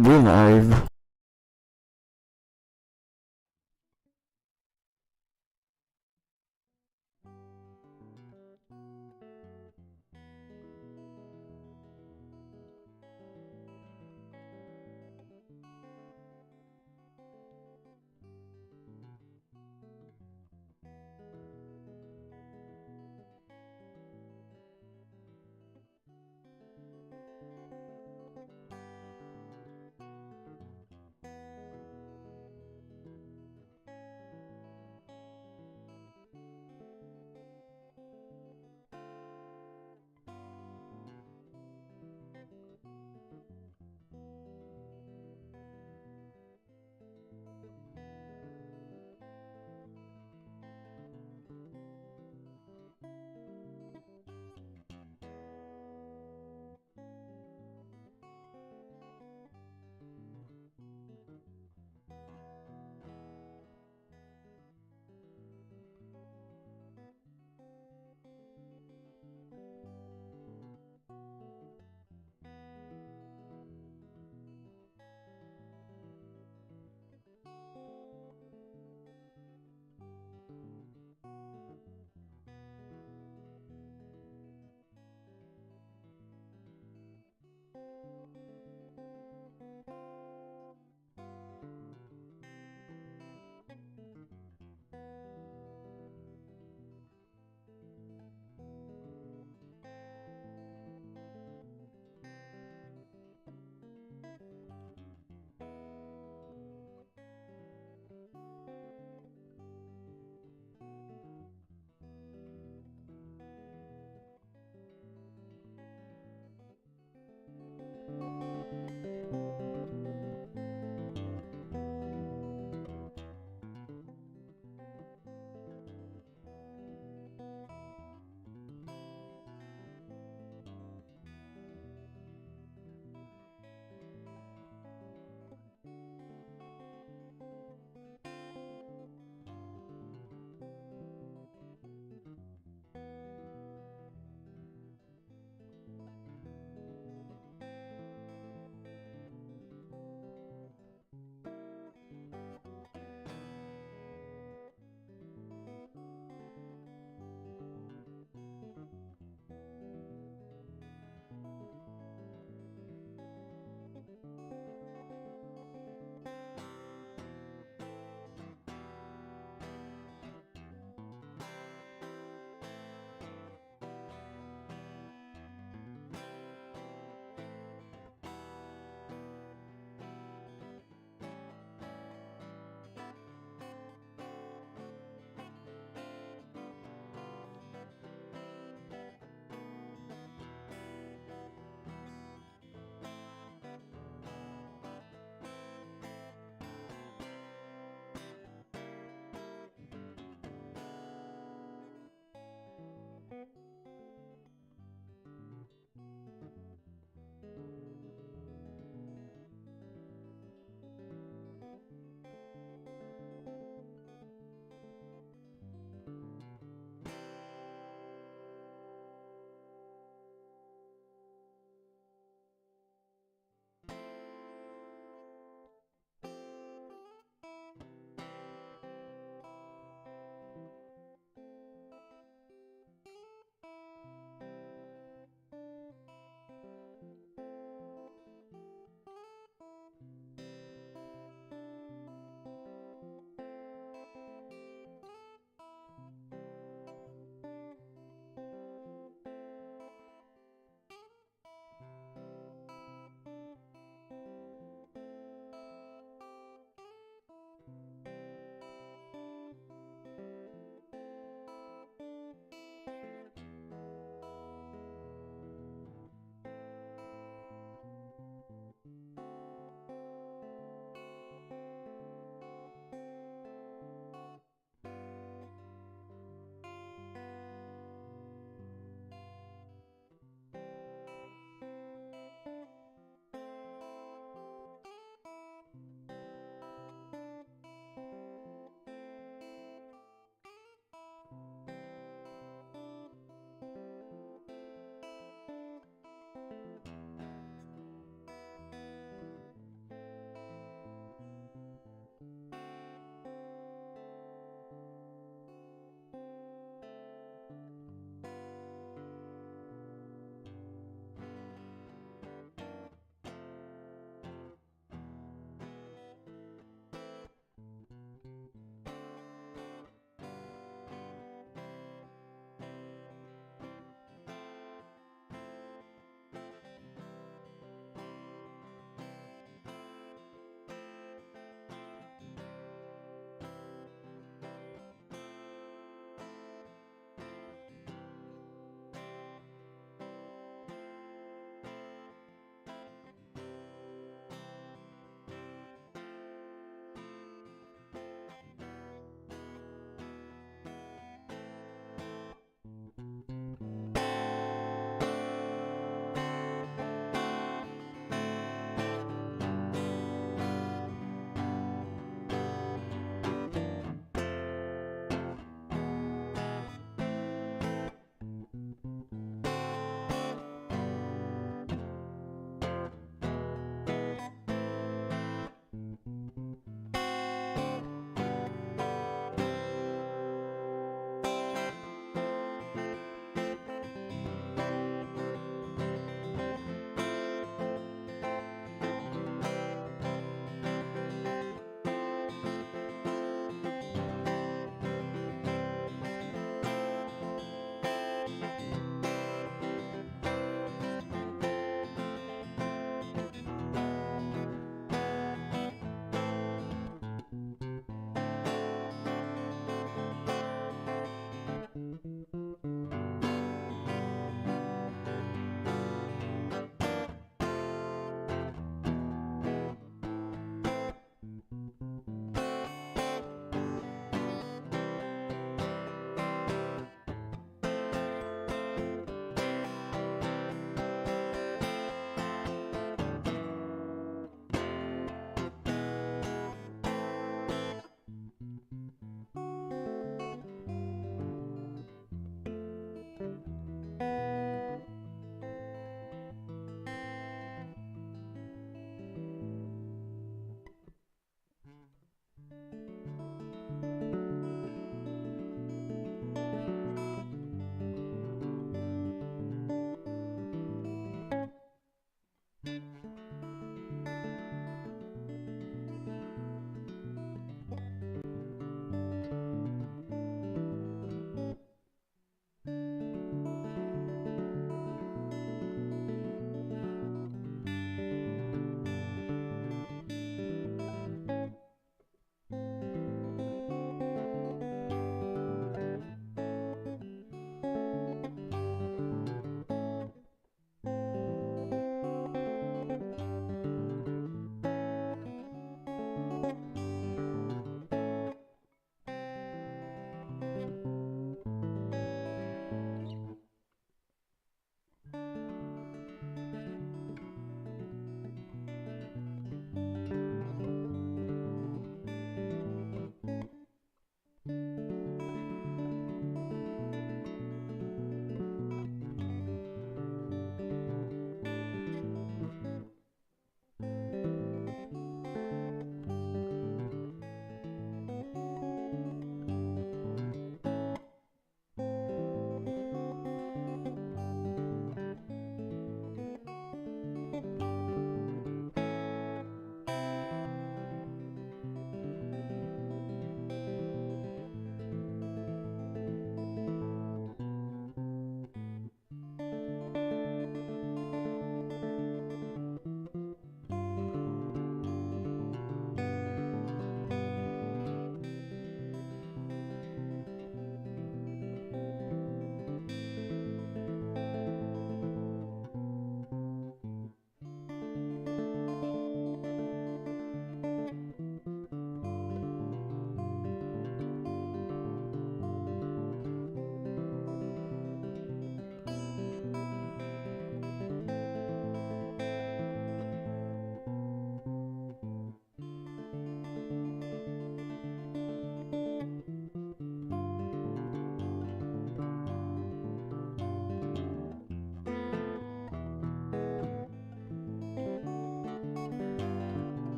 Game arrive.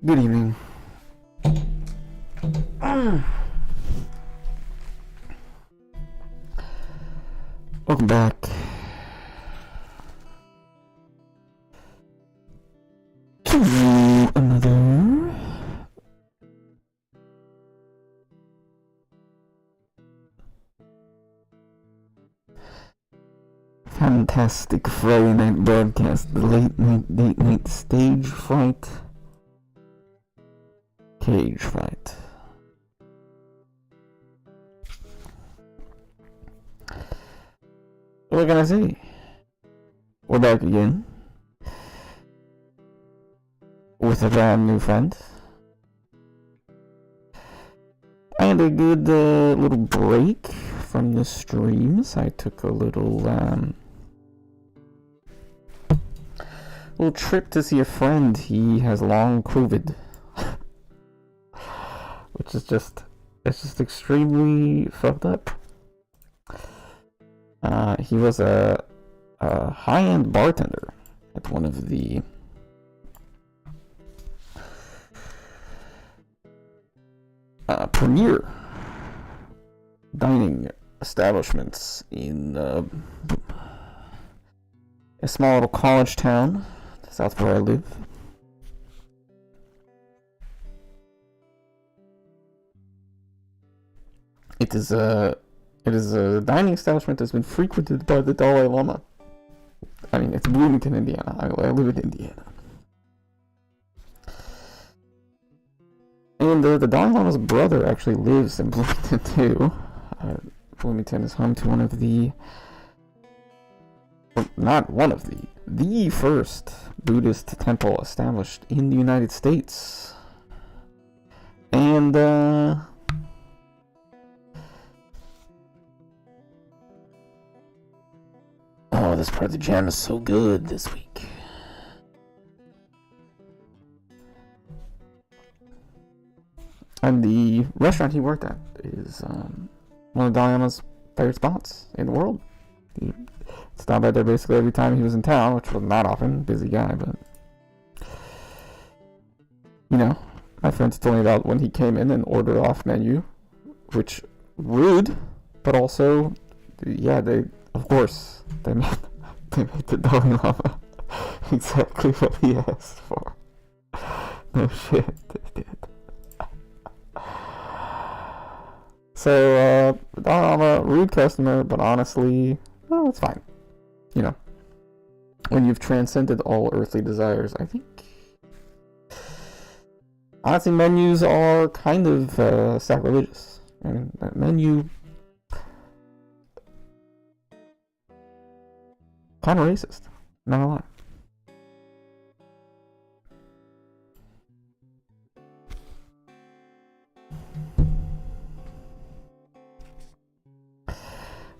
Good evening. Welcome back. To another fantastic Friday night broadcast, the late night, date night stage fright. Cage fight. What can I say? We're back again with a brand new friend. I had a good little break from the streams. I took a little trip to see a friend. He has long COVID. Which is just extremely fucked up. He was a high-end bartender at one of the premier dining establishments in a small little college town south of where I live. It is a dining establishment that's been frequented by the Dalai Lama. I mean, it's Bloomington, Indiana. I live in Indiana. And the Dalai Lama's brother actually lives in Bloomington too. Bloomington is home to one of the... well, not one of the first Buddhist temple established in the United States. And, oh, this part of the jam is so good this week. And the restaurant he worked at is one of Dalai Lama's favorite spots in the world. He stopped by there basically every time he was in town, which was not often. Busy guy, but... you know, my friends told me about when he came in and ordered off menu, which, rude, but also, yeah, of course, they made the Dalai Lama exactly what he asked for. No shit, they did. So, Dalai Lama, rude customer, but honestly, well, it's fine. You know, when you've transcended all earthly desires, I think, honestly, menus are kind of sacrilegious. I mean, that menu... kind of racist, not gonna lie.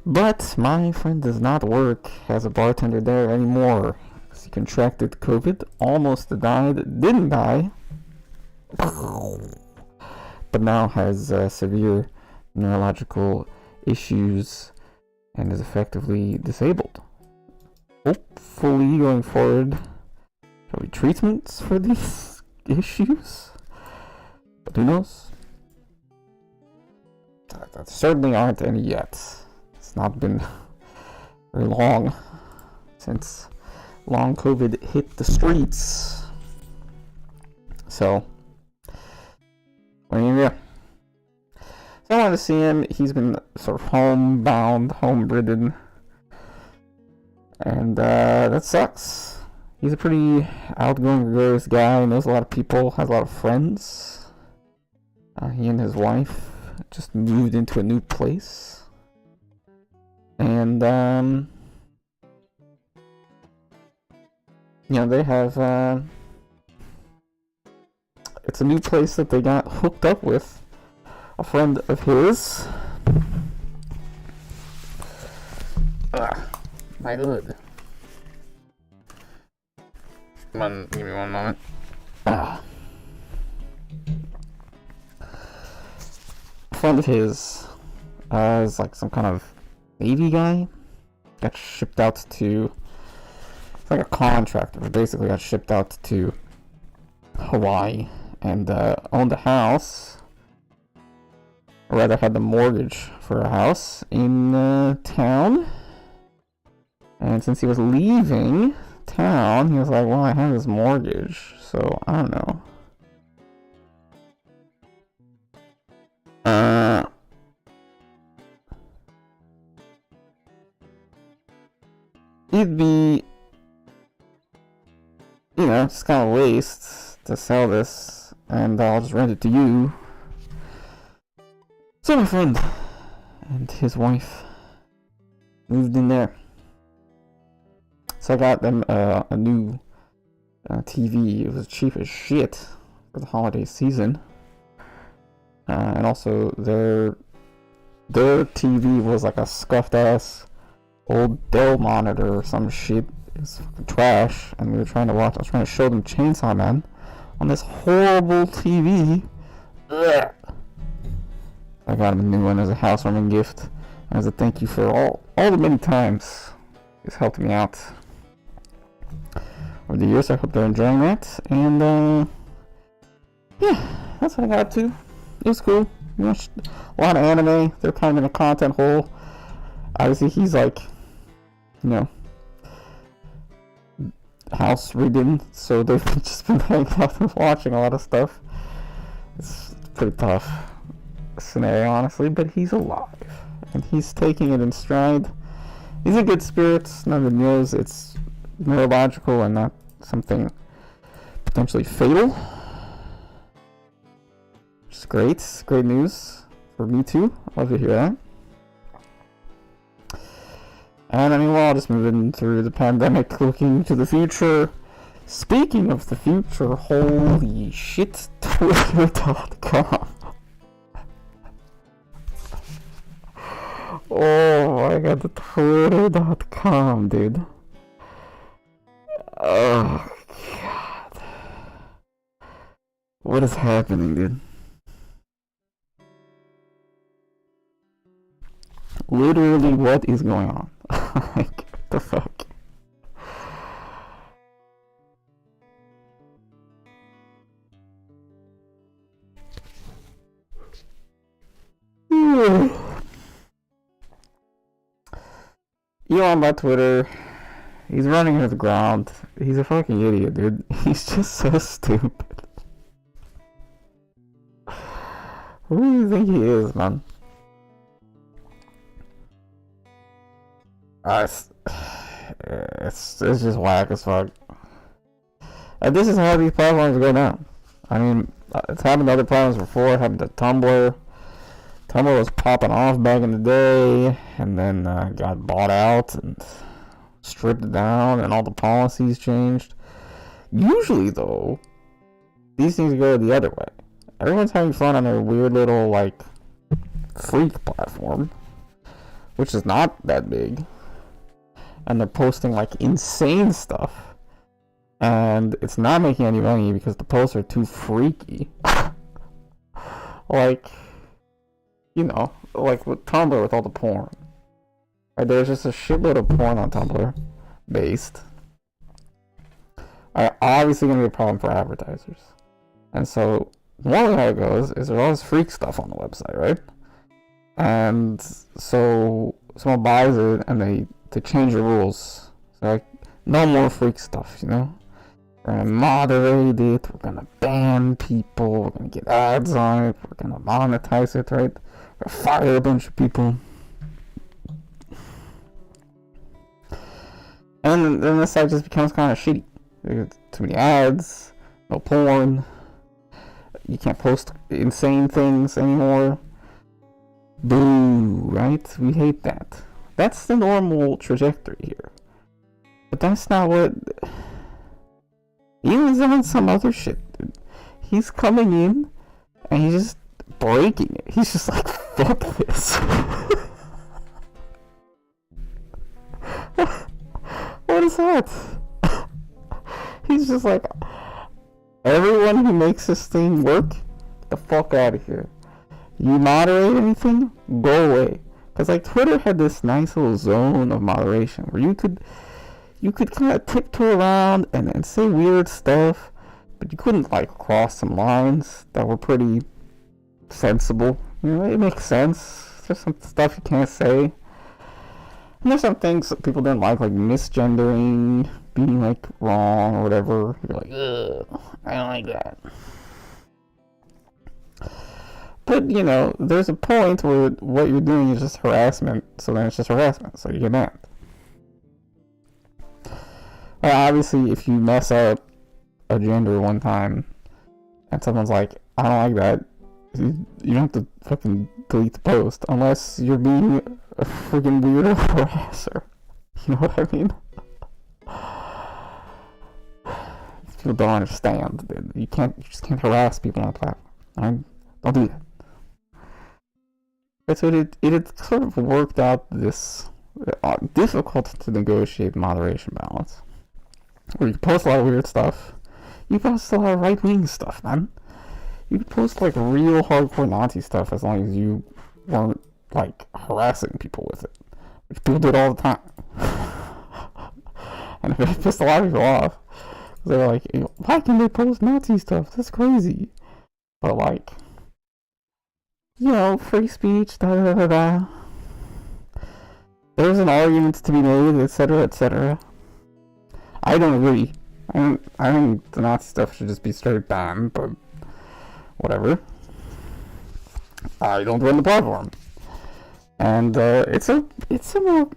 But my friend does not work as a bartender there anymore because he contracted COVID, almost died, didn't die, but now has severe neurological issues and is effectively disabled. Hopefully, going forward, there'll be treatments for these issues, but who knows? There certainly aren't any yet. It's not been very long since long COVID hit the streets. So, what are you gonna do? So I wanted to see him. He's been sort of homebound, home-ridden. And that sucks. He's a pretty outgoing, gregarious guy, knows a lot of people, has a lot of friends. He and his wife just moved into a new place. And, they have, it's a new place that they got hooked up with a friend of his. My hood. Give me one moment. A friend of his is like some kind of Navy guy. Got shipped out to, it's like a contractor, but basically got shipped out to Hawaii and owned a house, or rather had the mortgage for a house in town. And since he was leaving town, he was like, well, I have this mortgage, so I don't know. It'd be, just kind of waste to sell this, and I'll just rent it to you. So my friend and his wife moved in there. So I got them a new TV. It was cheap as shit for the holiday season. And also their TV was like a scuffed ass old Dell monitor or some shit. It was fucking trash. And I was trying to show them Chainsaw Man on this horrible TV. Ugh. I got him a new one as a housewarming gift, and as a thank you for all the many times he's helped me out over the years. I hope they're enjoying that, and yeah, that's what I got up to. It was cool. We watched a lot of anime. They're kind of in a content hole. Obviously, he's like, house ridden, so they've just been hanging out and watching a lot of stuff. It's pretty tough scenario, honestly, but he's alive and he's taking it in stride. He's in good spirits. None of the news, it's neurological and not something potentially fatal, which is great news for me too. I love to hear that. And I mean, we're all just moving through the pandemic, looking to the future. Speaking of the future, holy shit, Twitter.com. Oh my god, the Twitter.com, dude. Oh god. What is happening, dude? Literally, what is going on? Like, what the fuck? Elon on Twitter, he's running into the ground. He's a fucking idiot, dude. He's just so stupid. Who do you think he is, man? It's just whack as fuck. And this is how these platforms go down. I mean, it's happened to other platforms before. It happened to Tumblr. Tumblr was popping off back in the day, and then got bought out and stripped down, and all the policies changed. Usually, though, these things go the other way. Everyone's having fun on their weird little, like, freak platform, which is not that big. And they're posting, like, insane stuff. And it's not making any money because the posts are too freaky. Like, like with Tumblr with all the porn. Right, there's just a shitload of porn on Tumblr based. Obviously going to be a problem for advertisers. And so, normally how it goes is there's all this freak stuff on the website, right? And so, someone buys it and they change the rules. So, like, no more freak stuff, We're gonna moderate it, we're gonna ban people, we're gonna get ads on it, we're gonna monetize it, right? We're gonna fire a bunch of people. And then the site just becomes kind of shitty. There's too many ads, no porn, you can't post insane things anymore. Boo, right? We hate that. That's the normal trajectory here. But that's not what Even on some other shit, dude. He's coming in and he's just breaking it. He's just like, fuck this. What is that? He's just like, everyone who makes this thing work, get the fuck out of here. You moderate anything, go away. Because like Twitter had this nice little zone of moderation where you could kind of tiptoe around and say weird stuff, but you couldn't like cross some lines that were pretty sensible. You know, it makes sense. There's some stuff you can't say. And there's some things that people didn't like misgendering, being like wrong or whatever. You're like, ugh, I don't like that. But, you know, there's a point where what you're doing is just harassment, so then it's just harassment, so you get banned. Well, obviously, if you mess up a gender one time, and someone's like, I don't like that, you don't have to fucking delete the post, unless you're being a freaking weirdo harasser. You know what I mean? People don't understand. You just can't harass people on a platform. Don't do that. But so it sort of worked out this difficult to negotiate moderation balance. Where you post a lot of weird stuff. You post a lot of right-wing stuff, man. You could post like real hardcore Nazi stuff as long as you weren't like harassing people with it. Which people did all the time. And it pissed a lot of people off. They were like, why can they post Nazi stuff? That's crazy. But like, you know, free speech, da da da da. There's an argument to be made, etc., etc. I don't agree. I think the Nazi stuff should just be straight banned, but whatever. I don't run the platform, and it's a more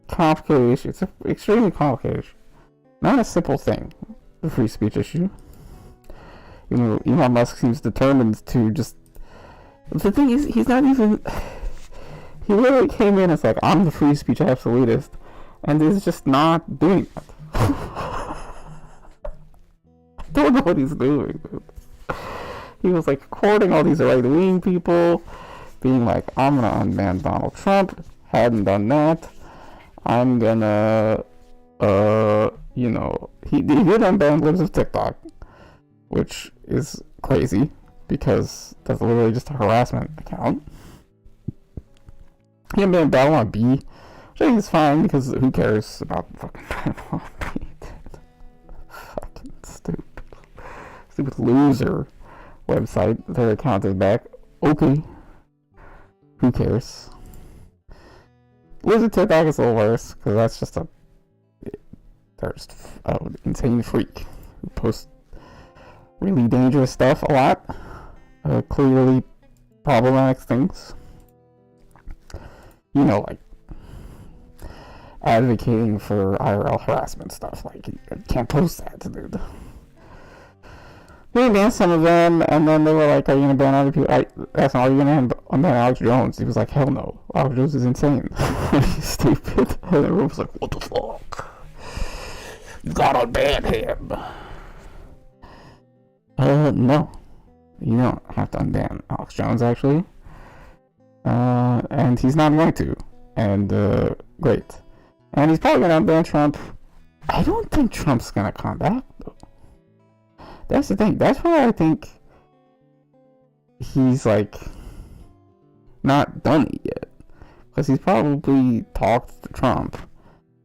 complicated issue. It's an extremely complicated issue. Not a simple thing. The free speech issue. You know, Elon Musk seems determined to just. The thing is, he's not even. He literally came in as like, I'm the free speech absolutist, and is just not doing that. I don't know what he's doing. He was like courting all these right-wing people, being like, I'm gonna unban Donald Trump. Hadn't done that. I'm gonna, you know, he did unban Libs of TikTok, which is crazy because that's literally just a harassment account. He unbanned Battle on B, which I think is fine because who cares about fucking Battle on B? Fucking stupid loser website. Their account is back. Okay, who cares? Libs of TikTok is a little worse because that's just there's an insane freak who posts really dangerous stuff a lot, clearly problematic things. You know, like advocating for IRL harassment stuff. Like, you can't post that, dude. We banned some of them, and then they were like, are you gonna ban other people? That's not, are you gonna unban Alex Jones? He was like, hell no. Alex Jones is insane. He's stupid. And everyone was like, what the fuck? You gotta ban him. No. You don't have to unban Alex Jones, actually. And he's not going to. And, great. And he's probably gonna unban Trump. I don't think Trump's gonna come back, though. That's the thing. That's why I think he's, like, not done it yet. Because he's probably talked to Trump.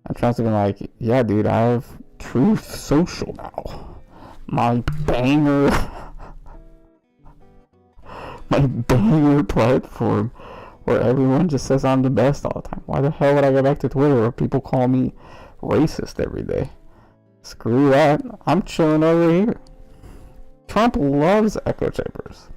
And Trump's been like, yeah, dude, I have Truth Social now. My banger platform where everyone just says I'm the best all the time. Why the hell would I go back to Twitter where people call me racist every day? Screw that. I'm chilling over here. Trump loves echo chambers.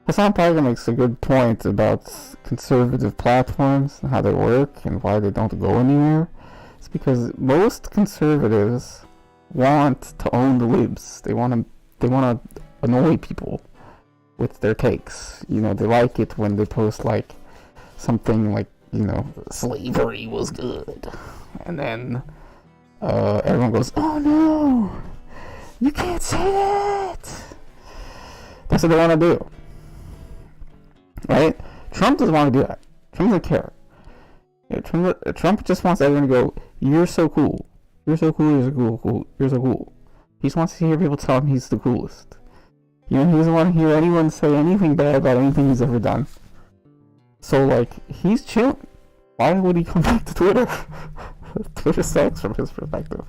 Hassan Parker makes a good point about conservative platforms and how they work and why they don't go anywhere. It's because most conservatives want to own the libs. They want to annoy people with their takes. You know, they like it when they post like something like, you know, slavery was good, and then everyone goes, "Oh no, you can't say that." That's what they want to do, right? Trump doesn't want to do that. Trump doesn't care. Yeah, Trump just wants everyone to go, "You're so cool. You're so cool. You're so cool. You're so cool." He just wants to hear people tell him he's the coolest. He doesn't want to hear anyone say anything bad about anything he's ever done. So, like, he's chilling. Why would he come back to Twitter? Twitter sucks from his perspective.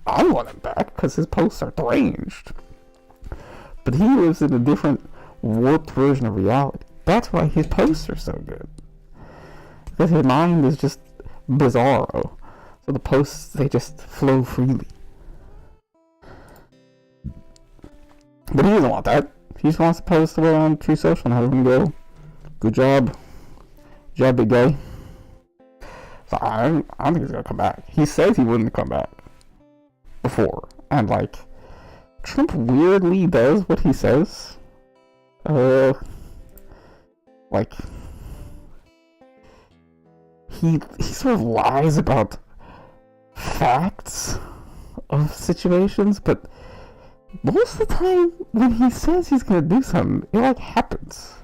I want him back because his posts are deranged. But he lives in a different, warped version of reality. That's why his posts are so good. Because his mind is just bizarro. So the posts, they just flow freely. But he doesn't want that. He just wants to post away on True Social and have everyone go, "Good job. Good job, big guy." So I don't think he's gonna come back. He says he wouldn't come back before. And like, Trump weirdly does what he says. Like, he sort of lies about facts of situations, but most of the time when he says he's gonna do something, it like happens.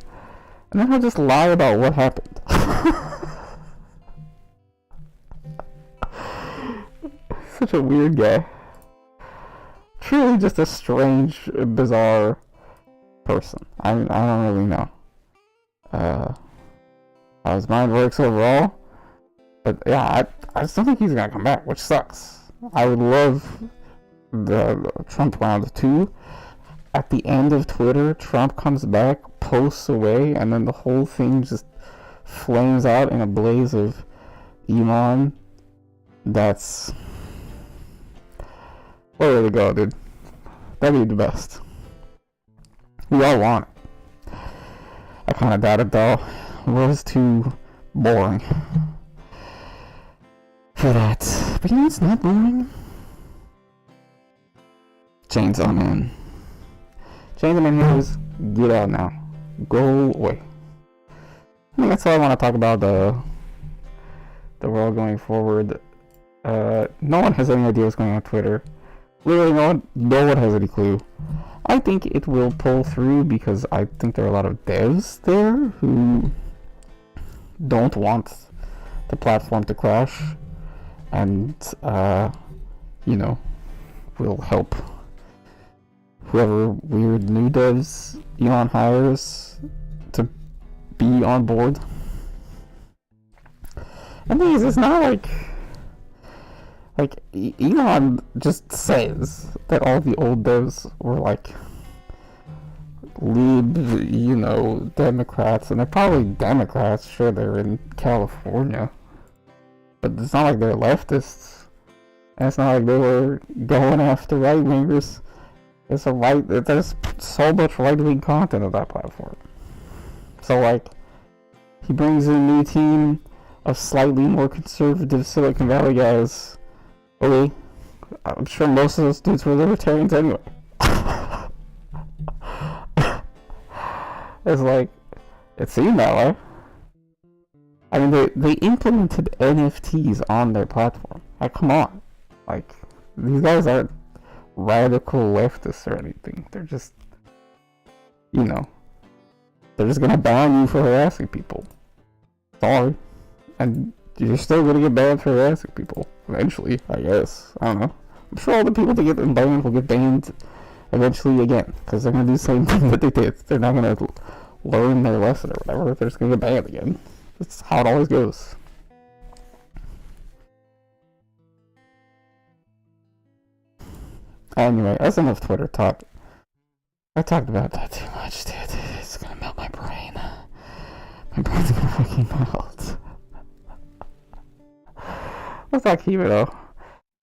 And then he'll just lie about what happened. Such a weird guy. Truly just a strange, bizarre person. I don't really know how his mind works overall. But yeah, I just don't think he's gonna come back, which sucks. I would love the Trump round 2. At the end of Twitter, Trump comes back, posts away, and then the whole thing just flames out in a blaze of Elon. That's where to go, dude. That'd be the best. We all want it. I kind of doubt it, though. The world's too boring for that. But you know what's not boring? Chainsaw Man. Chainsaw Man Heroes, get out now. Go away. I think that's all I want to talk about the world going forward. No one has any idea what's going on Twitter. Literally no one has any clue. I think it will pull through because I think there are a lot of devs there who don't want the platform to crash and, will help whoever weird new devs Elon hires to be on board. And the thing is, it's not like Elon just says that all the old devs were like lib, Democrats, and they're probably Democrats. Sure, they're in California, but it's not like they're leftists, and it's not like they were going after right wingers. There's so much right wing content on that platform. So like, he brings in a new team of slightly more conservative Silicon Valley guys. Okay, I'm sure most of those dudes were libertarians anyway. It's like, it seemed that way. I mean, they implemented NFTs on their platform. Like, come on. Like, these guys aren't radical leftists or anything. They're just, they're just gonna ban you for harassing people. Sorry. And you're still gonna get banned for harassing people. Eventually, I guess. I don't know. I'm sure all the people that get banned will get banned eventually again. Because they're gonna do the same thing that they did. They're not gonna learn their lesson or whatever. They're just gonna get banned again. That's how it always goes. Anyway, that's enough Twitter talk. I talked about that too much, dude. It's gonna melt my brain. My brain's gonna fucking melt. Let's talk Himeno.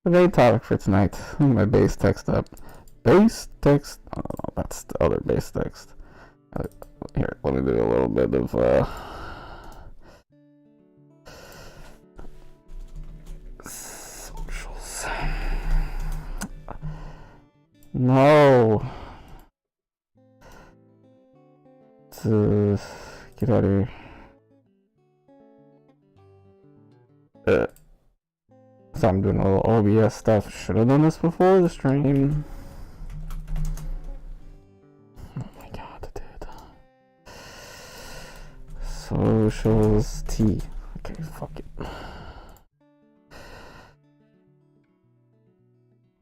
The main topic for tonight. Let me get my base text up. Base text? Oh, no, that's the other base text. Here, let me do a little bit of socials. No. Get out of here. So I'm doing a little OBS stuff. Should have done this before the stream. Oh my god, dude. Socials T. Okay, fuck it.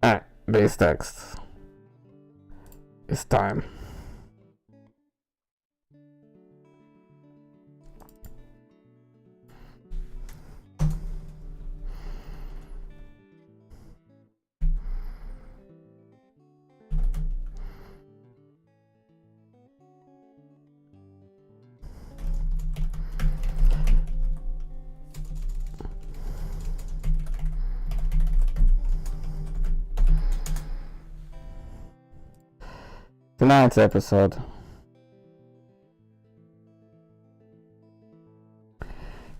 Alright, base text. It's time. Tonight's episode.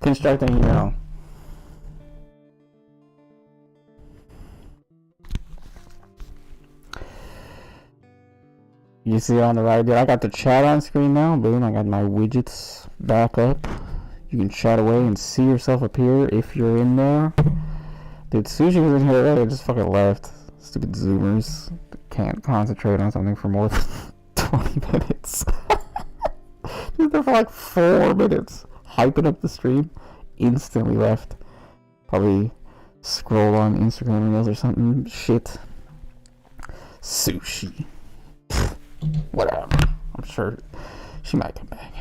Constructing Himeno. You see on the right, dude, I got the chat on screen now. Boom, I got my widgets back up. You can chat away and see yourself appear if you're in there. Dude, Sushi was in here earlier, just fucking left. Stupid Zoomers. Can't concentrate on something for more than 20 minutes. Just there for like 4 minutes. Hyping up the stream. Instantly left. Probably scroll on Instagram Reels or something. Shit. Sushi. Whatever. I'm sure she might come back.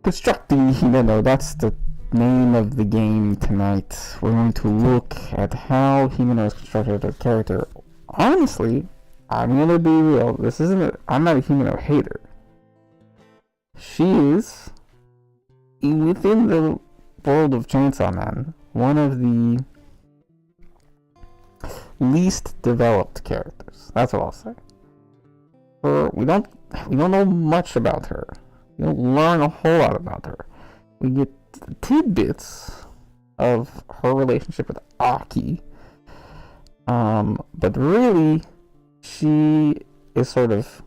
Constructing Himeno. That's the name of the game tonight. We're going to look at how Himeno is constructed as a character. Honestly, I'm gonna be real. This isn't. I'm not a Himeno hater. She is, within the world of Chainsaw Man, one of the least developed characters. That's what I'll say. We don't know much about her. We don't learn a whole lot about her. We get tidbits of her relationship with Aki, but really she is sort of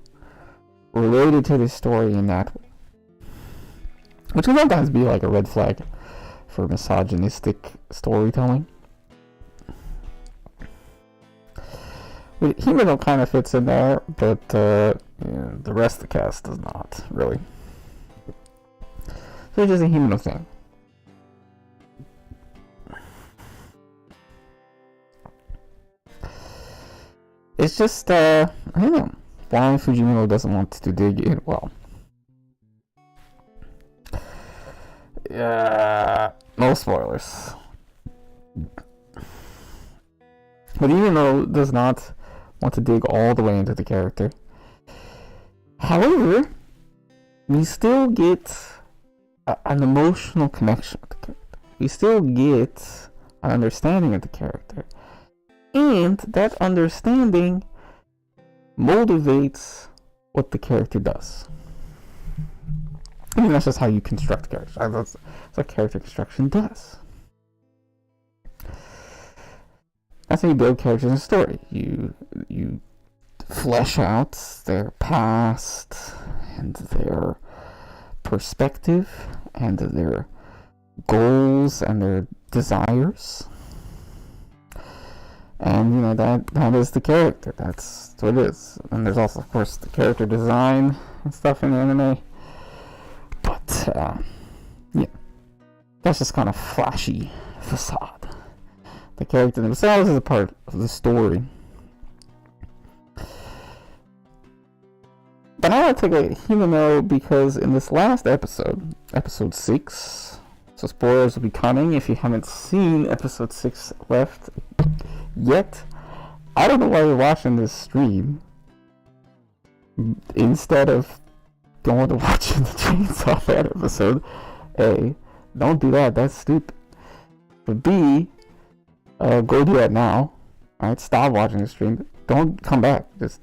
related to this story in that way, which can sometimes be like a red flag for misogynistic storytelling. Himeno kind of fits in there, but yeah, the rest of the cast does not really. So it's just a Himeno thing. It's just, I don't know why Fujimoto doesn't want to dig in. Well, no spoilers. But Himeno does not want to dig all the way into the character. However, we still get an emotional connection with the character. We still get an understanding of the character. And that understanding motivates what the character does. I mean, that's just how you construct characters. That's what character construction does. That's how you build characters in a story. You flesh out their past and their perspective and their goals and their desires. And, you know, that is the character. That's what it is. And there's also, of course, the character design and stuff in the anime. But, yeah. That's just kind of flashy facade. The character themselves is a part of the story. But I want to take a Himeno because in this last episode, episode 6, so spoilers will be coming if you haven't seen episode 6 left yet. I don't know why you're watching this stream instead of going to watching the Chainsaw Man episode. A, don't do that, that's stupid. But B, go do that now. Alright, stop watching the stream. Don't come back. Just,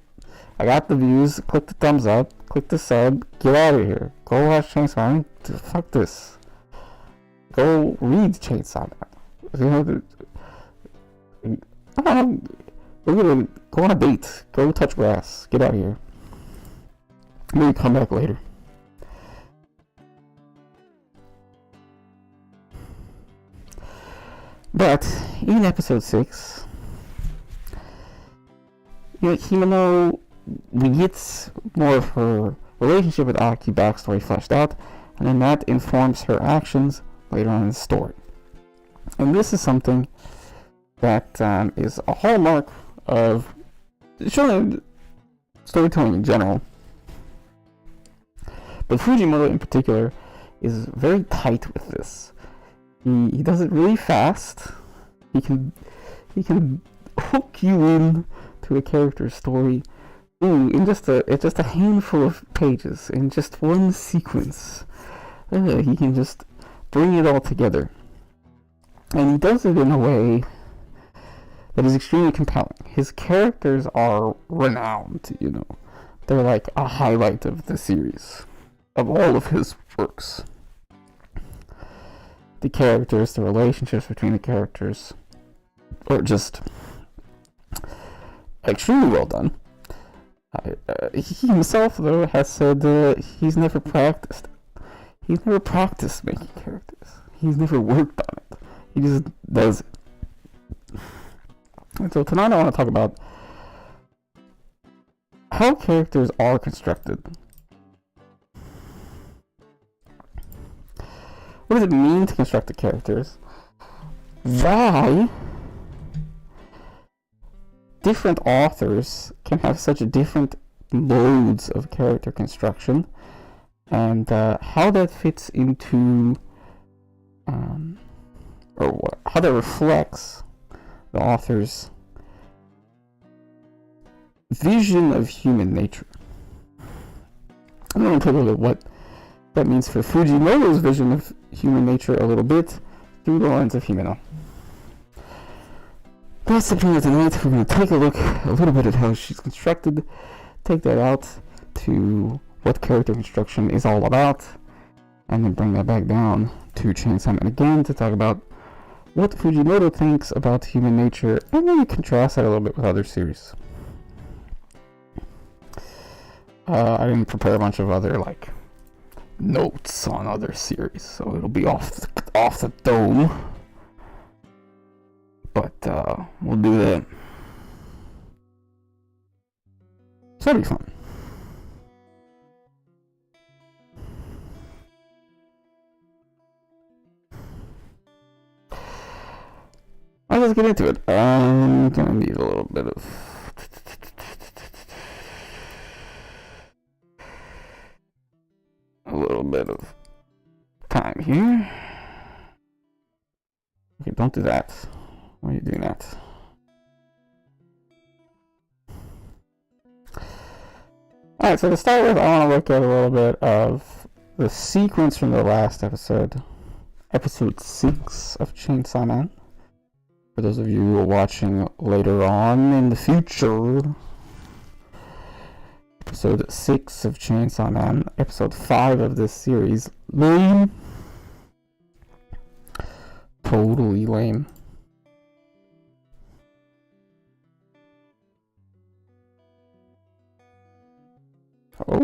I got the views, click the thumbs up, click the sub, get out of here. Go watch Chainsaw Man. Fuck this. Go read Chainsaw Man. You know, go on a date. Go touch grass. Get out of here. Maybe come back later. But in episode 6, Himeno, we get more of her relationship with Aki backstory fleshed out, and then that informs her actions later on in the story. And this is something that is a hallmark of shonen storytelling in general. But Fujimoto in particular is very tight with this. He does it really fast. He can hook you in to a character's story in just a handful of pages, in just one sequence. He can just bring it all together. And he does it in a way that is extremely compelling. His characters are renowned, They're like a highlight of the series, of all of his works. The characters, the relationships between the characters are just extremely well done. He himself, though, has said he's never practiced making characters. He's never worked on it. He just does it. And so tonight I want to talk about how characters are constructed. What does it mean to construct the characters? Why different authors can have such different modes of character construction, and how that fits into, how that reflects the author's vision of human nature. I'm going to talk about what that means for Fujimoto's vision of human nature a little bit through the lens of Himeno. That's the plan tonight. We're going to take a look a little bit at how she's constructed, take that out to what character construction is all about, and then bring that back down to Chainsaw Man again to talk about what Fujimoto thinks about human nature, and then contrast that a little bit with other series. I didn't prepare a bunch of other notes on other series, so it'll be off the dome. But we'll do that. So that'll be fun. Alright, let's get into it. I'm gonna need a little bit of time here. Okay, don't do that. Why are you doing that? Alright, so to start with, I want to look at a little bit of the sequence from the last episode. Episode 6 of Chainsaw Man. For those of you who are watching later on in the future. Episode 6 of Chainsaw Man. Episode 5 of this series. Lame. Totally lame. Oh?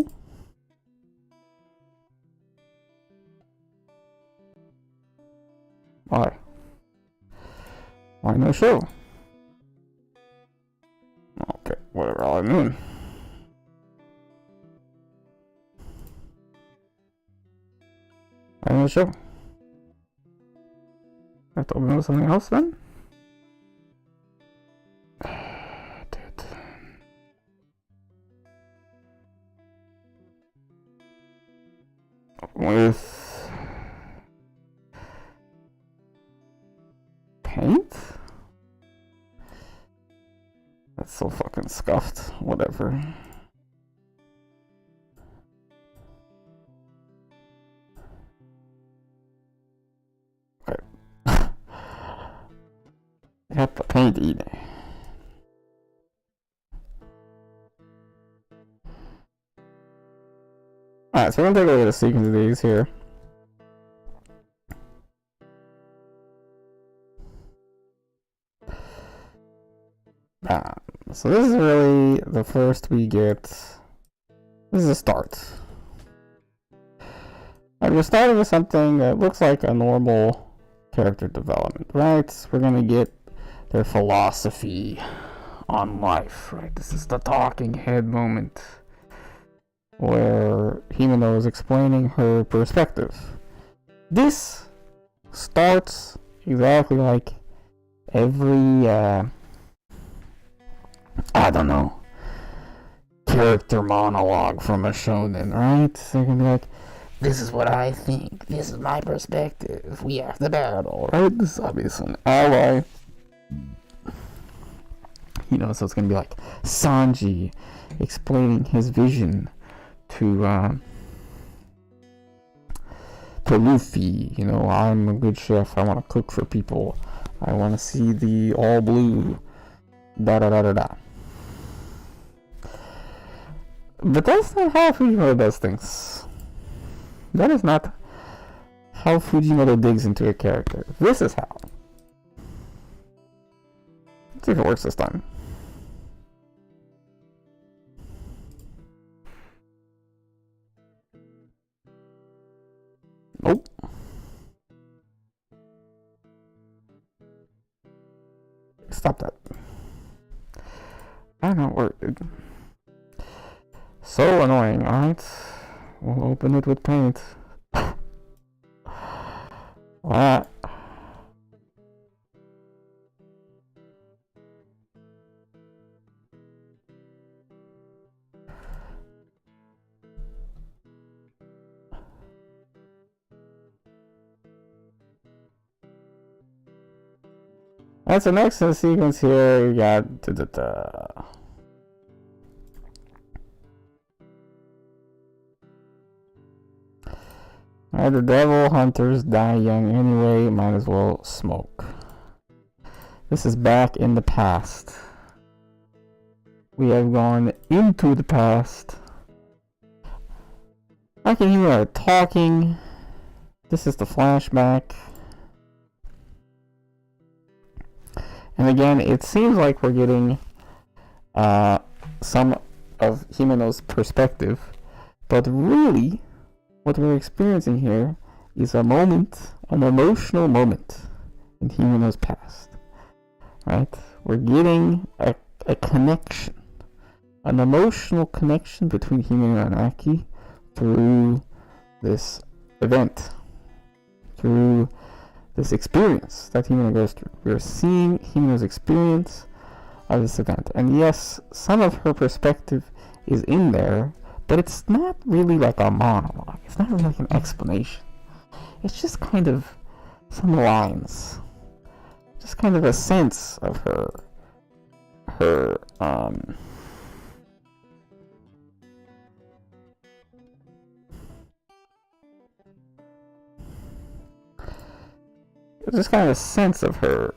Why? Why no show? Okay, whatever, all I'm doing. Why no show? I have to open with something else then? Dude. With paint? That's so fucking scuffed. Whatever. Okay. I have to paint either. Alright, so we're gonna take a look at a sequence of these here. So this is really the first we get. This is a start. And we're starting with something that looks like a normal character development, right? We're gonna get their philosophy on life, right? This is the talking head moment where Himeno is explaining her perspective. This starts exactly like every, I don't know, character monologue from a shonen, right? They're gonna be like, this is what I think, this is my perspective, we have the battle, right? This is obviously an ally. You know, so it's gonna be like Sanji explaining his vision to Luffy. You know, I'm a good chef, I want to cook for people, I want to see the all blue, da da da da da. But that's not how Fujimoto does things. That is not how Fujimoto digs into a character. This is how. Let's see if it works this time. Nope. Stop that. I don't know where, dude. So annoying, alright? We'll open it with paint. Alright. That's the next in the sequence here. You got the devil hunters die young anyway, might as well smoke. This is back in the past. We have gone into the past. I can hear her talking. This is the flashback. And again, it seems like we're getting some of Himeno's perspective, but really, what we're experiencing here is a moment, an emotional moment in Himeno's past, right? We're getting a connection, an emotional connection between Himeno and Aki through this event, through this experience that Himeno goes through. We're seeing Himeno's experience of this event. And yes, some of her perspective is in there, but it's not really like a monologue. It's not really like an explanation. It's just kind of some lines. Just kind of a sense of her just kind of a sense of her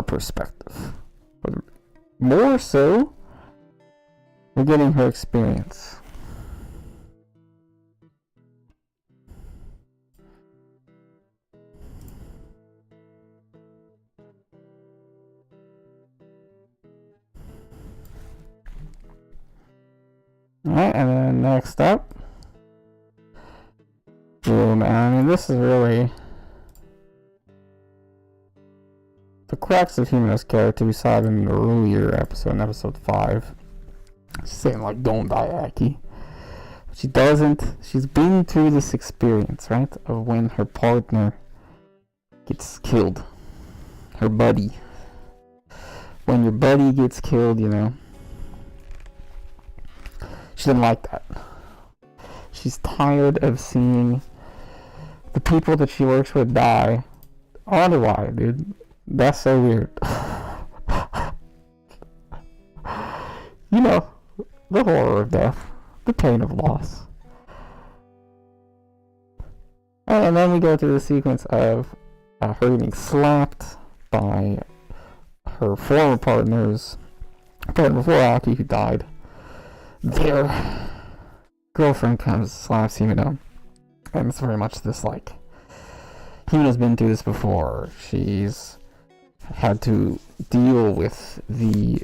perspective. But more so, we're getting her experience. Alright, and then next up, boom, and I mean, this is really the crux of Himeno's character. We saw it in the earlier episode, in episode 5. She's saying, like, don't die, Aki. But she doesn't. She's been through this experience, right? Of when her partner gets killed. Her buddy. When your buddy gets killed, you know. She didn't like that. She's tired of seeing the people that she works with die. I wonder why, dude. That's so weird. You know, the horror of death, the pain of loss. And then we go through the sequence of her getting slapped by her former partner before Aki, who died. Their girlfriend comes, slaps Himeno, and it's very much this, like, Himeno's been through this before. She's had to deal with the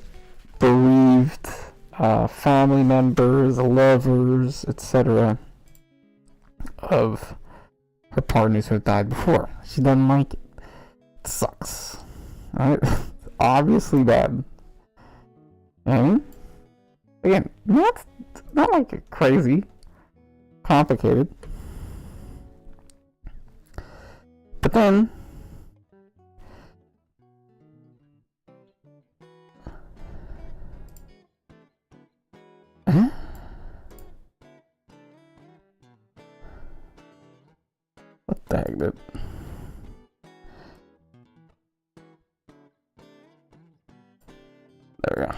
bereaved family members, lovers, etc. of her partners who have died before. She doesn't like it. sucks. Right? Obviously bad. And again, not like crazy complicated. But then what the heck, dude? There we go.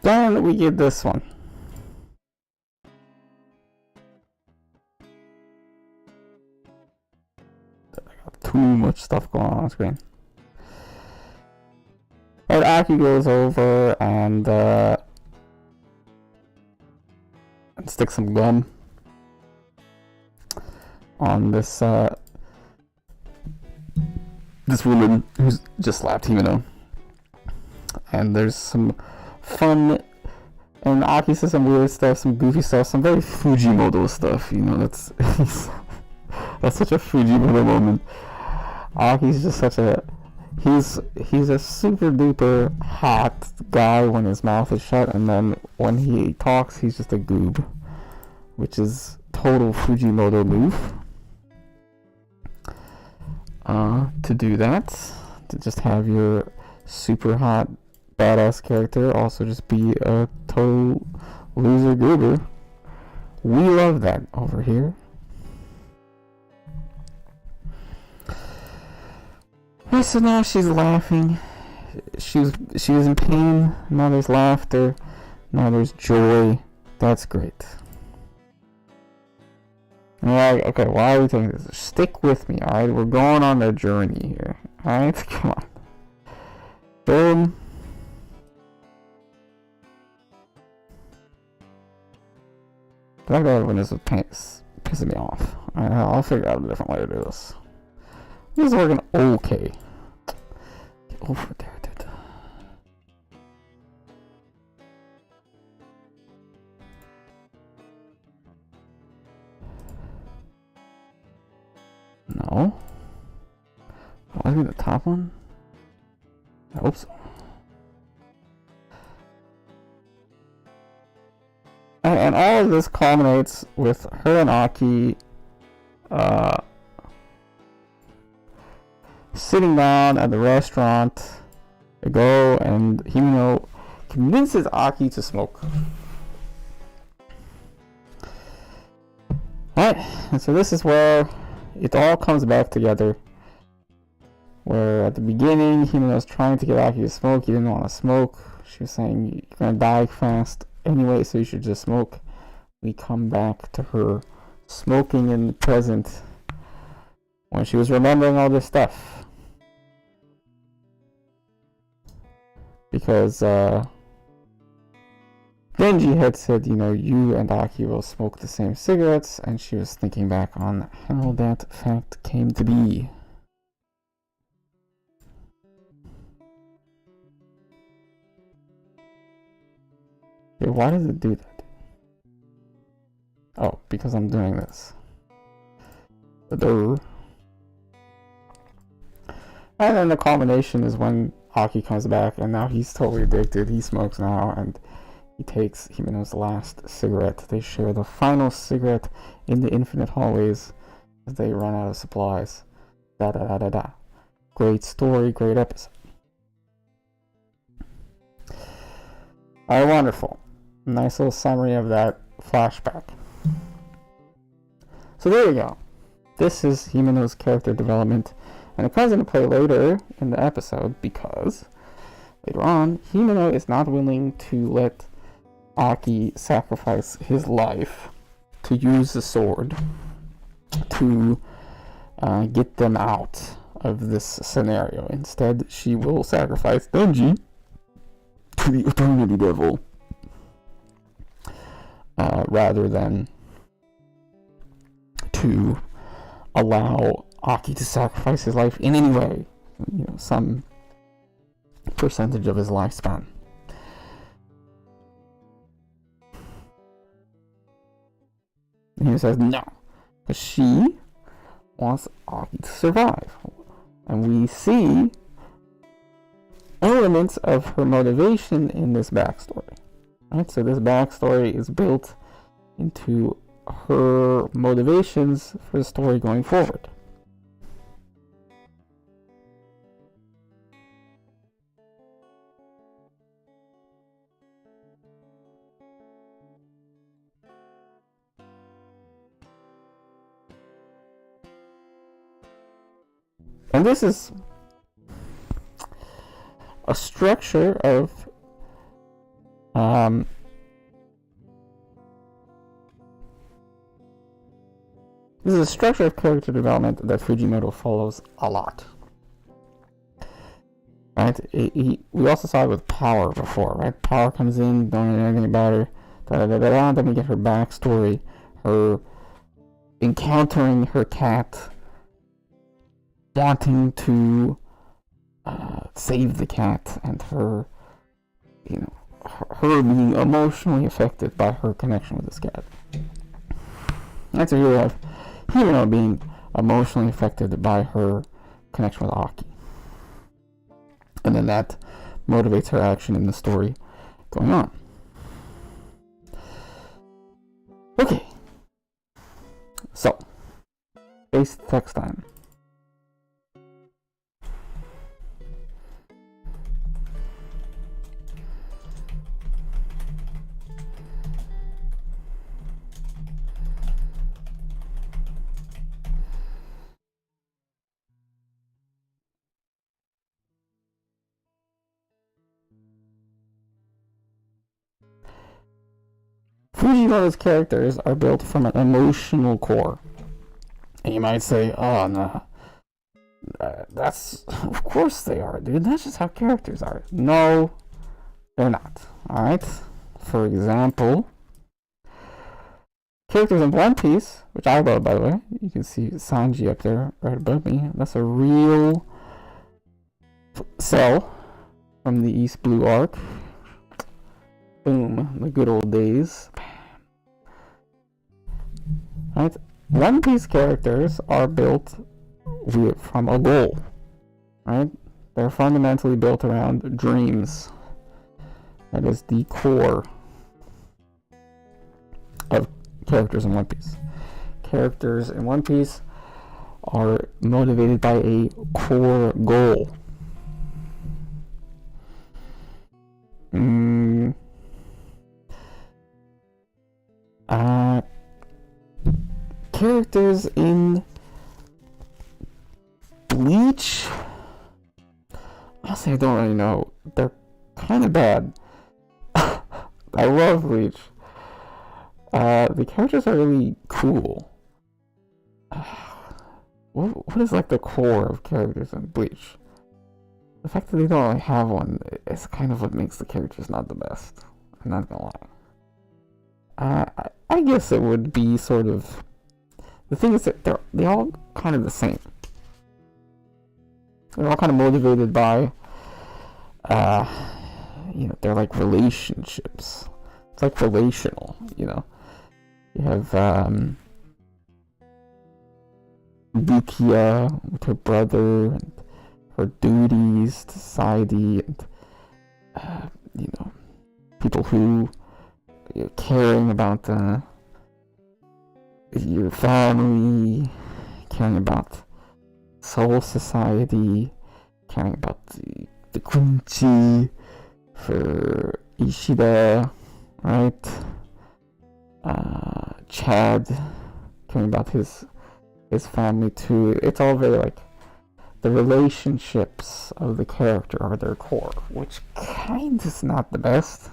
Then we get this one. I got too much stuff going on screen. And Aki goes over and sticks some gum on this this woman who's just slapped Himeno. And there's some fun, and Aki says some weird stuff, some goofy stuff, some very Fujimoto stuff, you know, that's such a Fujimoto moment. Aki's just such a, he's a super duper hot guy when his mouth is shut, and then when he talks, he's just a goob, which is total Fujimoto move. To do that, to just have your super hot badass character also just be a total loser goober. We love that over here. Okay, so now she's laughing. She was in pain. Now there's laughter. Now there's joy. That's great. Alright, okay, why are we taking this? Stick with me, alright? We're going on a journey here. Alright, come on. Boom. The fact that everyone is pissing me off. I'll figure out a different way to do this. This is working okay. Get over there, dude. No. Will I be the top one? I hope so. And all of this culminates with her and Aki sitting down at the restaurant. They go, and Himeno convinces Aki to smoke. Alright, and so this is where it all comes back together. Where at the beginning, Himeno was trying to get Aki to smoke. He didn't want to smoke. She was saying, you're gonna die fast anyway, so you should just smoke. We come back to her smoking in the present when she was remembering all this stuff. Because Denji had said, you know, you and Aki will smoke the same cigarettes, and she was thinking back on how that fact came to be. Okay, why does it do that? Oh, because I'm doing this. Duh. And then the culmination is when Aki comes back, and now he's totally addicted. He smokes now, and he takes Himeno's last cigarette. They share the final cigarette in the infinite hallways as they run out of supplies. Da da da da da. Great story, great episode. Alright, wonderful. Nice little summary of that flashback. So there we go. This is Himeno's character development, and it comes into play later in the episode because later on, Himeno is not willing to let Aki sacrifice his life to use the sword to get them out of this scenario. Instead, she will sacrifice Denji to the Eternity Devil rather than to allow Aki to sacrifice his life in any way, you know, some percentage of his lifespan. And he says no, because she wants Aki to survive. And we see elements of her motivation in this backstory. Right? So this backstory is built into her motivations for the story going forward. And this is a structure of this is a structure of character development that Fujimoto follows a lot. Right? We also saw it with Power before, right? Power comes in, don't know anything about her, then we get her backstory, her encountering her cat, wanting to save the cat, and her, her being emotionally affected by her connection with this cat. That's where you have Himeno being emotionally affected by her connection with Aki. And then that motivates her action in the story going on. Okay. So, base text time. Fujimoto's characters are built from an emotional core. And you might say, oh no, that's, of course they are, dude, that's just how characters are. No, they're not, alright? For example, characters in One Piece, which I love, by the way, you can see Sanji up there right above me, that's a real cell from the East Blue arc. Boom, the good old days. Right? One Piece characters are built from a goal. Right? They're fundamentally built around dreams. That is the core of characters in One Piece. Characters in One Piece are motivated by a core goal. Characters in Bleach, honestly, I don't really know. They're kind of bad. I love Bleach. The characters are really cool. What is like the core of characters in Bleach? The fact that they don't really have one is kind of what makes the characters not the best. I'm not gonna lie. I guess it would be sort of... The thing is that they're all kind of the same. They're all kind of motivated by, they're like relationships. It's like relational, You have, Bukia with her brother, and her duties to society, and, people who caring about your family, caring about Soul Society, caring about the Kunchi for Ishida, right? Chad, caring about his family too. It's all very like the relationships of the character are their core, which kind of is not the best.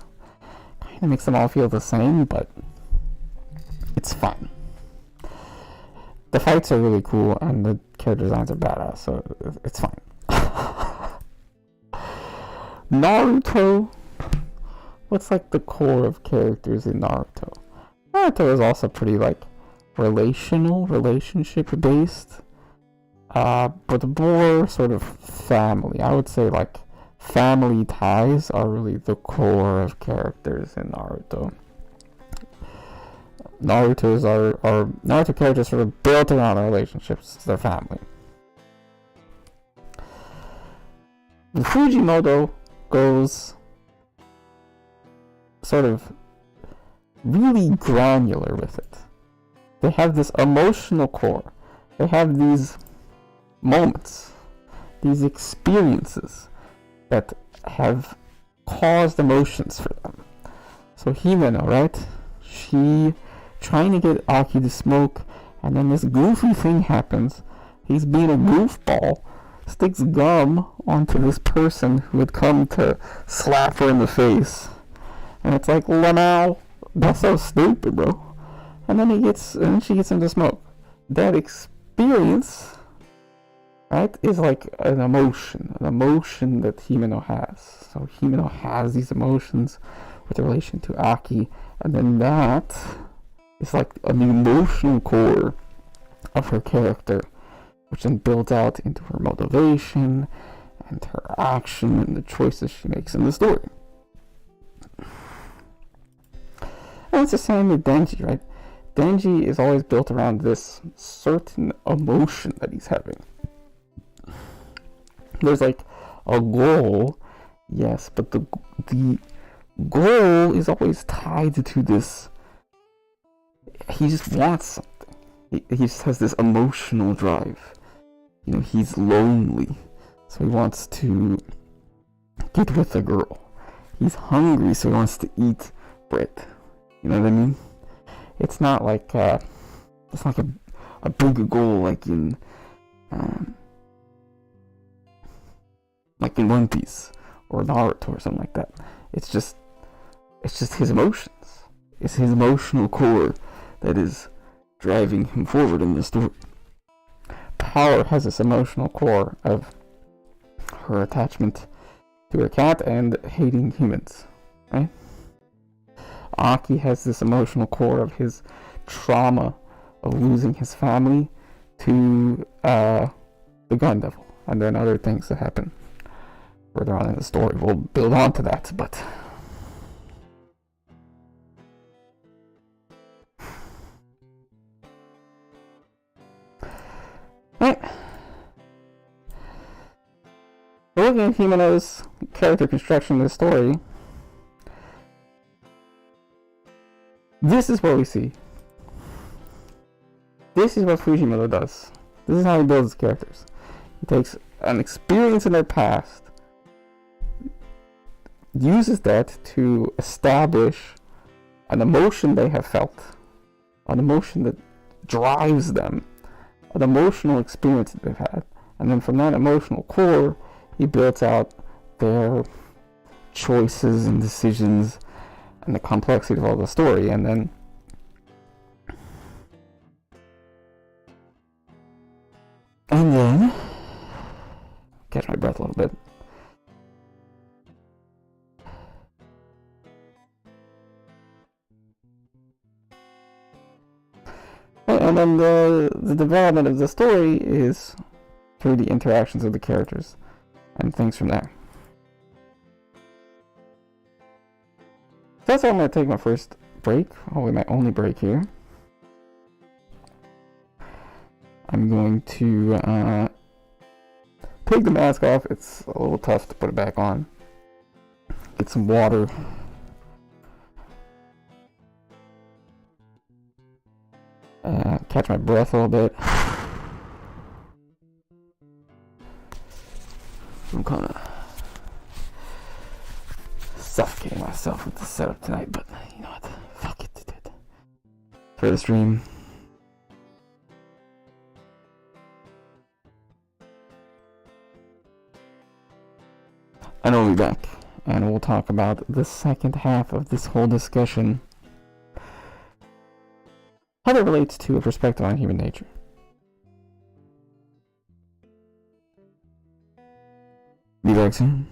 Kind of makes them all feel the same, but it's fun. The fights are really cool, and the character designs are badass, so it's fine. Naruto. What's like the core of characters in Naruto? Naruto is also pretty like relationship based, but more sort of family. I would say like family ties are really the core of characters in Naruto. Naruto characters sort of built around their relationships, their family. The Fujimoto goes sort of really granular with it. They have this emotional core. They have these moments, these experiences that have caused emotions for them. So Himeno, right? She trying to get Aki to smoke, and then this goofy thing happens. He's being a goofball, sticks gum onto this person who had come to slap her in the face. And it's like, Lamau, that's so stupid, bro. And then she gets him to smoke. That experience, right, is like an emotion that Himeno has. So Himeno has these emotions with relation to Aki, and then that is like an emotional core of her character, which then builds out into her motivation and her action and the choices she makes in the story. And it's the same with Denji, right? Denji is always built around this certain emotion that he's having. There's like a goal, yes, but the goal is always tied to this. He just wants something. He just has this emotional drive. You know, he's lonely, so he wants to get with a girl. He's hungry, so he wants to eat bread. You know what I mean? It's not like a big goal like in One Piece or Naruto or something like that. It's just his emotions. It's his emotional core that is driving him forward in the story. Power has this emotional core of her attachment to her cat and hating humans, right? Aki has this emotional core of his trauma of losing his family to the gun devil, and then other things that happen further on in the story. We'll build on to that, but right. Looking at Himeno's character construction in the story, this is what we see. This is what Fujimoto does. This is how he builds his characters. He takes an experience in their past, uses that to establish an emotion they have felt, an emotion that drives them, an emotional experience that they've had, and then from that emotional core, he builds out their choices and decisions and the complexity of all the story, and then catch my breath a little bit. And then the development of the story is through the interactions of the characters and things from there. So that's how I'm going to take my first break, probably my only break here. I'm going to take the mask off. It's a little tough to put it back on. Get some water. Catch my breath a little bit. I'm kind of suffocating myself with the setup tonight, but you know what? Fuck it, dude. For the stream. And we'll be back, and we'll talk about the second half of this whole discussion, how that relates to a perspective on human nature. Be back soon.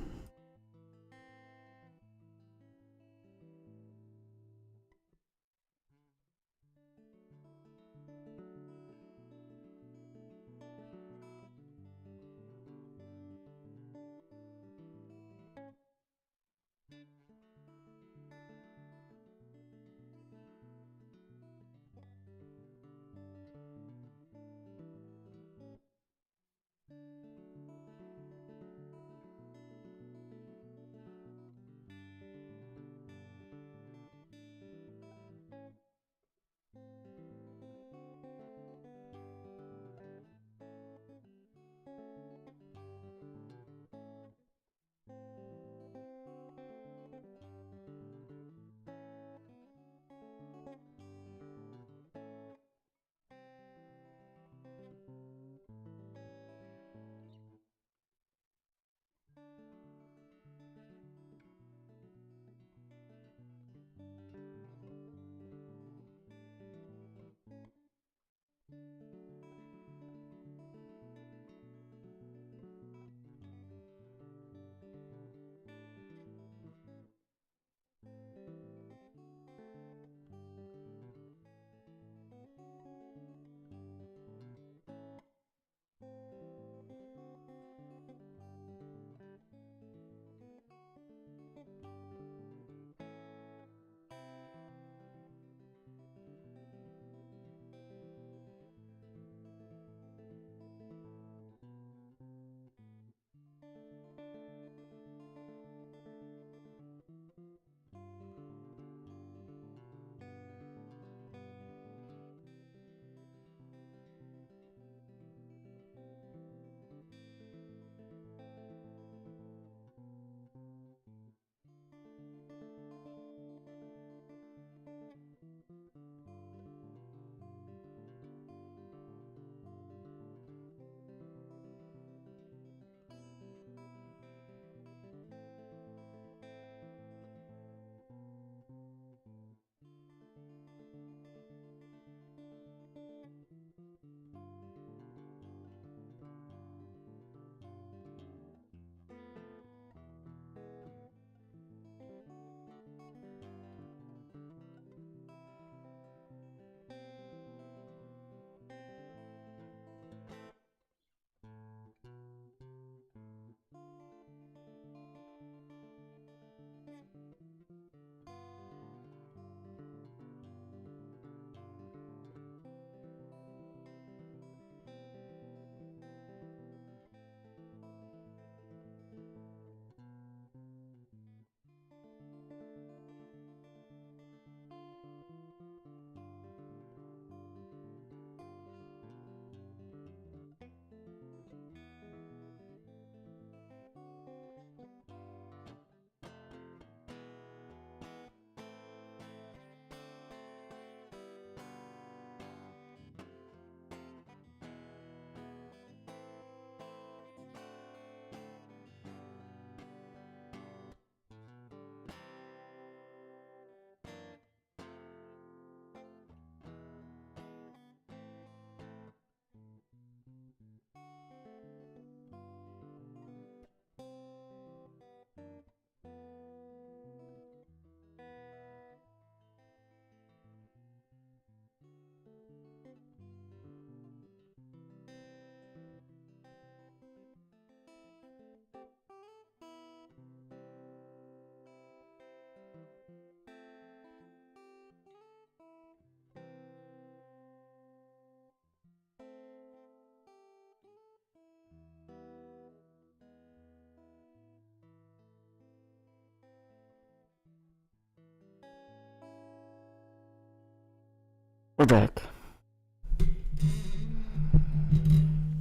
We're back.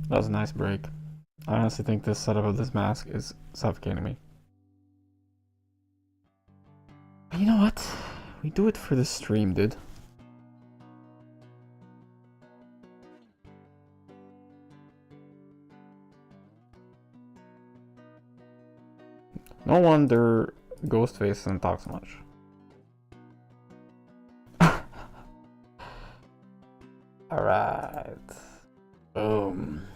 That was a nice break. I honestly think this setup of this mask is suffocating me. But you know what? We do it for the stream, dude. No wonder Ghostface doesn't talk so much. Alright. Boom.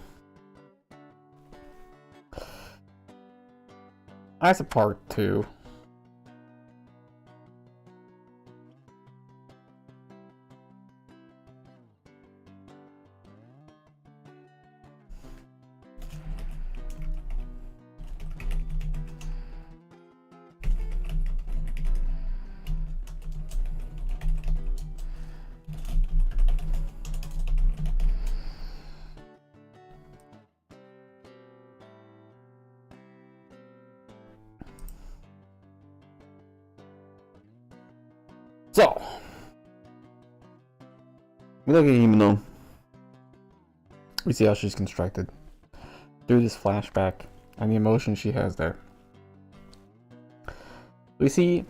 That's a part 2. So, we look at Himeno. We see how she's constructed through this flashback and the emotion she has there. We see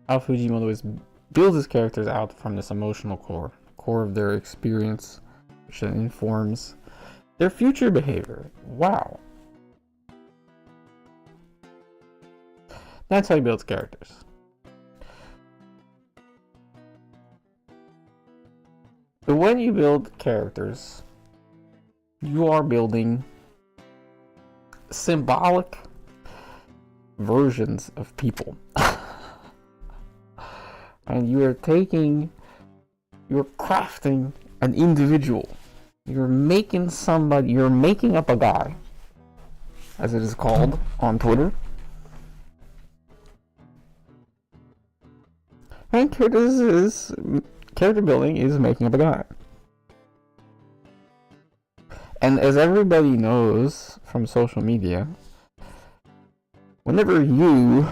how Fujimoto builds his characters out from this emotional core of their experience, which then informs their future behavior. Wow. That's how he builds characters. But when you build characters, you are building symbolic versions of people. And you're crafting an individual. You're making up a guy, as it is called on Twitter. And character building is making up a guy. And as everybody knows from social media, whenever you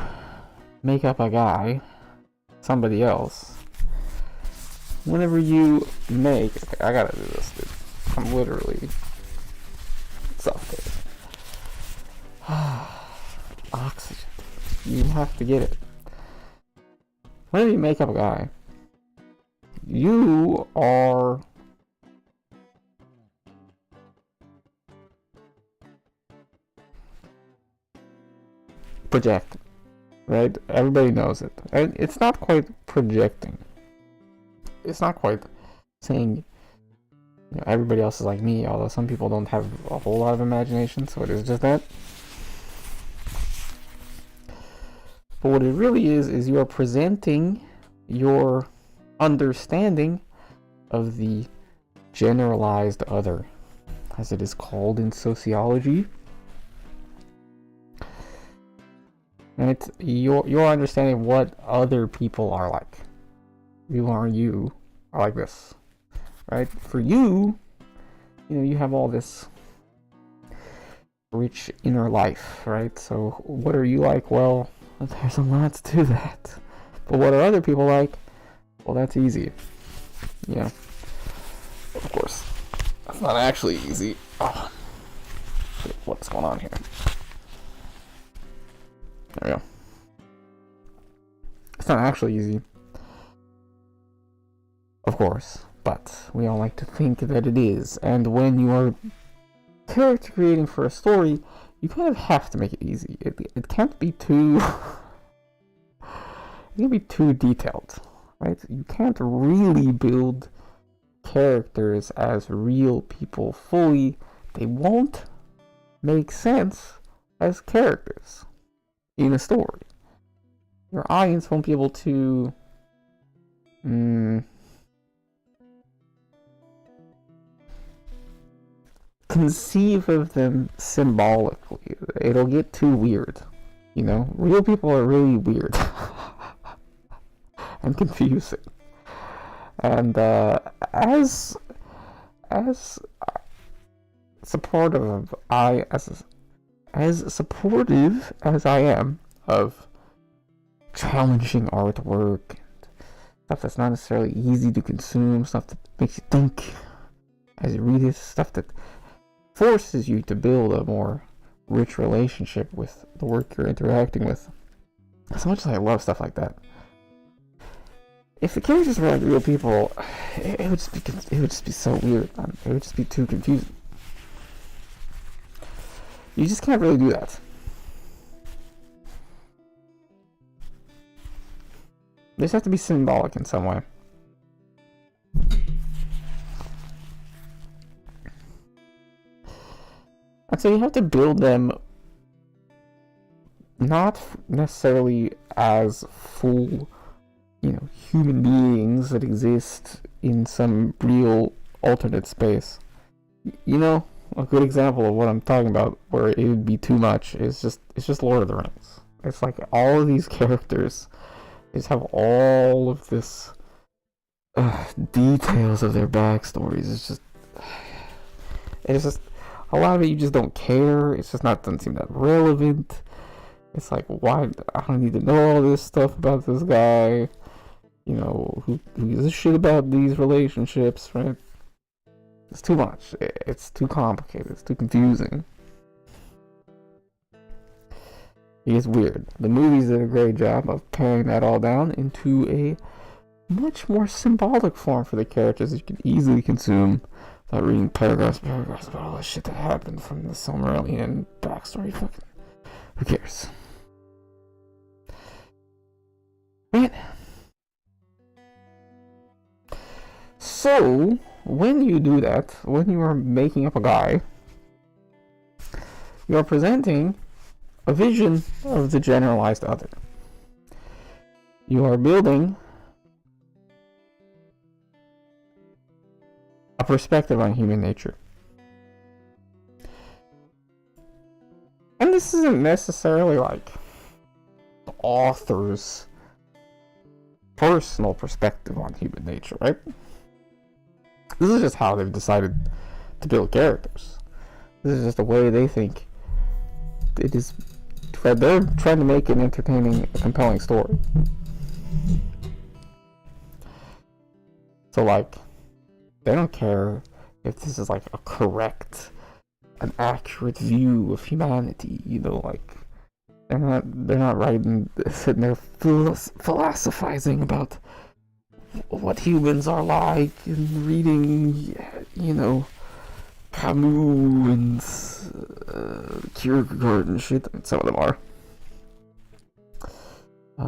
make up a guy, somebody else, whenever you make... Okay, I gotta do this, dude. I'm literally suffocating. Oxygen. You have to get it. Whenever you make up a guy, you are projecting, right? Everybody knows it. And it's not quite projecting. It's not quite saying, everybody else is like me, although some people don't have a whole lot of imagination, so it is just that. But what it really is you are presenting your understanding of the generalized other, as it is called in sociology. And it's your understanding what other people are like. You are like this, right? For you, you have all this rich inner life, right? So what are you like? Well, there's a lot to that. But what are other people like? Well, that's easy. Yeah. Of course. That's not actually easy. Oh. What's going on here? There we go. It's not actually easy. Of course. But we all like to think that it is. And when you are character creating for a story, you kind of have to make it easy. It can't be too... it can't be too detailed. Right? You can't really build characters as real people fully. They won't make sense as characters in a story. Your audience won't be able to conceive of them symbolically. It'll get too weird. Real people are really weird. And confusing. And as supportive as supportive as I am of challenging artwork and stuff that's not necessarily easy to consume, stuff that makes you think as you read this stuff, that forces you to build a more rich relationship with the work you're interacting with. As much as I love stuff like that, if the characters were like real people, it would just be so weird, man. It would just be too confusing. You just can't really do that. They just have to be symbolic in some way. And so you have to build them not necessarily as full, human beings that exist in some real alternate space. A good example of what I'm talking about, where it would be too much, is just Lord of the Rings. It's like all of these characters just have all of this details of their backstories. It's just a lot of it you just don't care. It's just doesn't seem that relevant. It's like, why? I don't need to know all this stuff about this guy. Who gives a shit about these relationships, right? It's too much. It's too complicated. It's too confusing. It gets weird. The movies did a great job of paring that all down into a much more symbolic form for the characters that you can easily consume without reading paragraphs about all the shit that happened from the Silmarillion backstory. Fucking, who cares? Right? So, when you do that, when you are making up a guy, you are presenting a vision of the generalized other. You are building a perspective on human nature. And this isn't necessarily like the author's personal perspective on human nature, right? This is just how they've decided to build characters. This is just the way they think it is. They're trying to make an entertaining, compelling story. So, like, they don't care if this is like a correct, an accurate view of humanity. Like, they're not sitting there philosophizing about what humans are like and reading, Camus and Kierkegaard and shit. I mean, some of them are.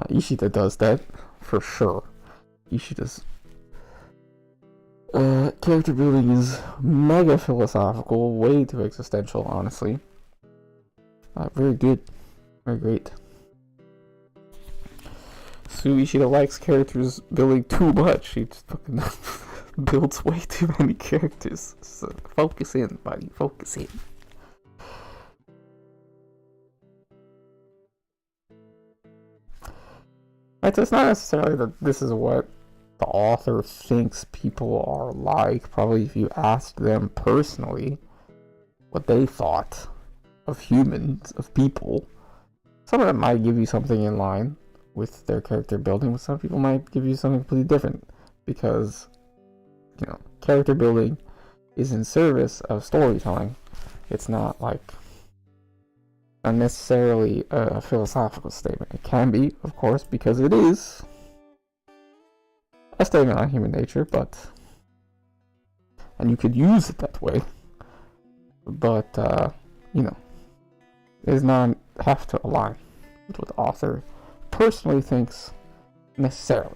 Ishida does that, for sure. Ishida's character building is mega philosophical, way too existential, honestly. Very good. Very great. Ishida likes characters building too much. He just fucking builds way too many characters. So focus in, buddy. Focus in. Right, so it's not necessarily that this is what the author thinks people are like. Probably if you asked them personally what they thought of humans, of people, some of them might give you something in line with their character building, but some people might give you something completely different, because character building is in service of storytelling. It's not like unnecessarily a philosophical statement. It can be, of course, because it is a statement on human nature, and you could use it that way, but it does not have to align with what the author personally thinks necessarily.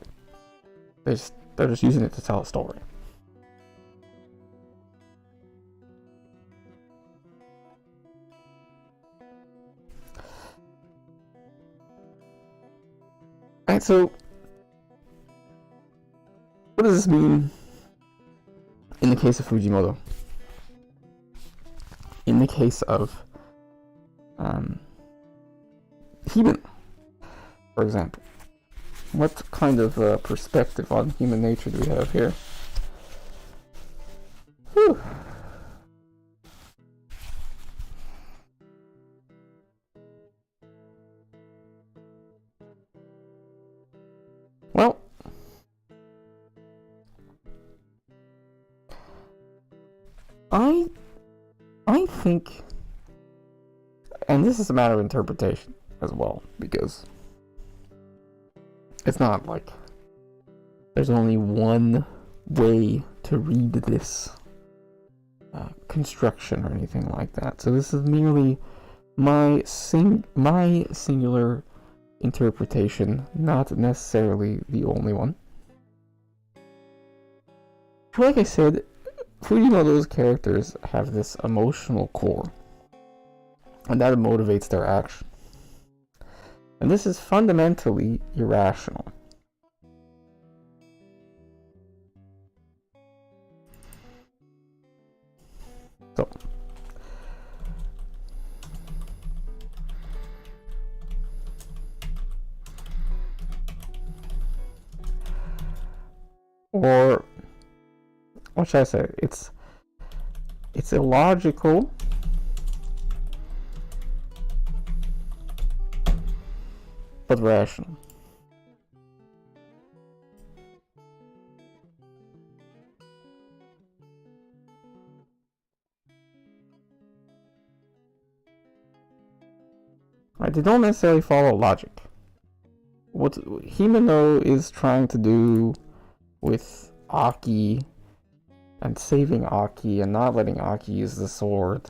They're just using it to tell a story. And so, what does this mean in the case of Fujimoto? In the case of Himeno, for example, what kind of perspective on human nature do we have here? Whew. Well, think, and this is a matter of interpretation as well, because it's not like there's only one way to read this construction or anything like that. So this is merely my singular interpretation, not necessarily the only one. Like I said, Fujimoto's characters have this emotional core, and that motivates their action. And this is fundamentally irrational. So, or what should I say? It's illogical, but rational. Right, they don't necessarily follow logic. What Himeno is trying to do with Aki and saving Aki and not letting Aki use the sword,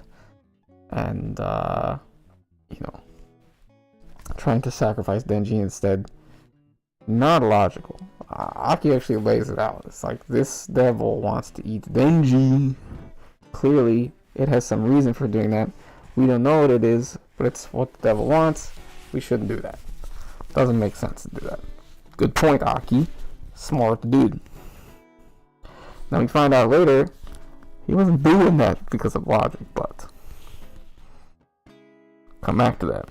and trying to sacrifice Denji instead, not logical. Aki actually lays it out. It's like, this devil wants to eat Denji. Clearly it has some reason for doing that. We don't know what it is, but it's what the devil wants. We shouldn't do that. Doesn't make sense to do that. Good point, Aki. Smart dude. Now we find out later he wasn't doing that because of logic, but come back to that.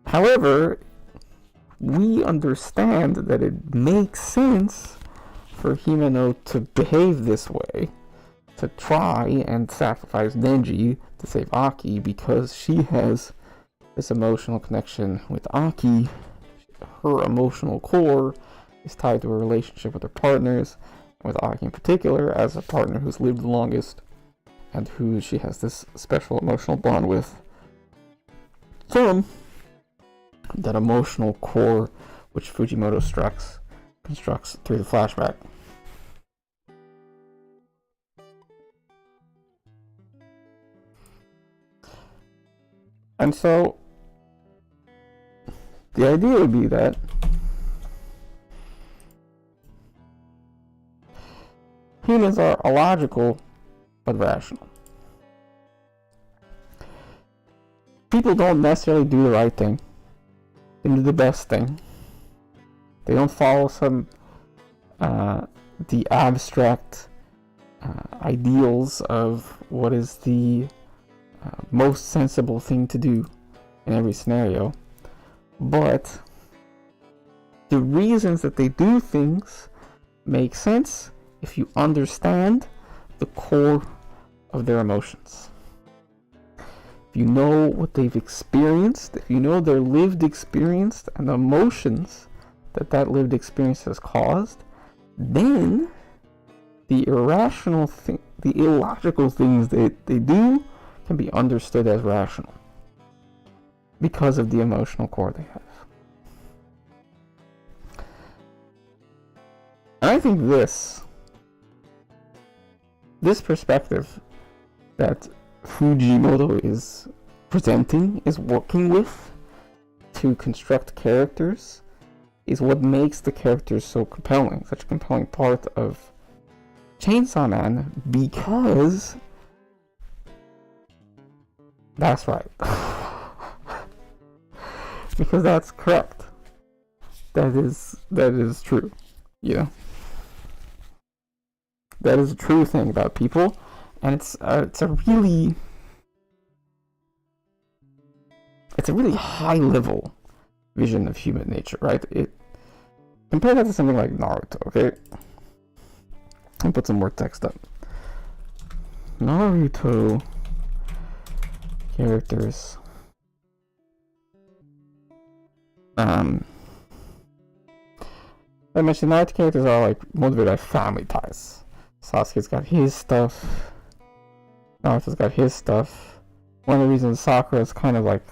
However, we understand that it makes sense for Himeno to behave this way, to try and sacrifice Denji to save Aki, because she has this emotional connection with Aki. Her emotional core is tied to her relationship with her partners, with Aki in particular, as a partner who's lived the longest and who she has this special emotional bond with. From that emotional core which Fujimoto constructs through the flashback. And so the idea would be that humans are illogical but rational. People don't necessarily do the right thing. They do the best thing. They don't follow the abstract ideals of what is the most sensible thing to do in every scenario. But the reasons that they do things make sense if you understand the core of their emotions. If you know what they've experienced, if you know their lived experience and the emotions that lived experience has caused, then the irrational thing, the illogical things they do can be understood as rational because of the emotional core they have. And I think this perspective that Fujimoto is presenting, is working with to construct characters, is what makes the characters so compelling, such a compelling part of Chainsaw Man, because that's right. Because that's correct. That is true. You know? That is a true thing about people, and it's a really high level vision of human nature, right? Compare that to something like Naruto, okay? And put some more text up. Naruto characters. I mentioned Naruto characters are like motivated by family ties. Sasuke's got his stuff. Naruto's got his stuff. One of the reasons Sakura is kind of like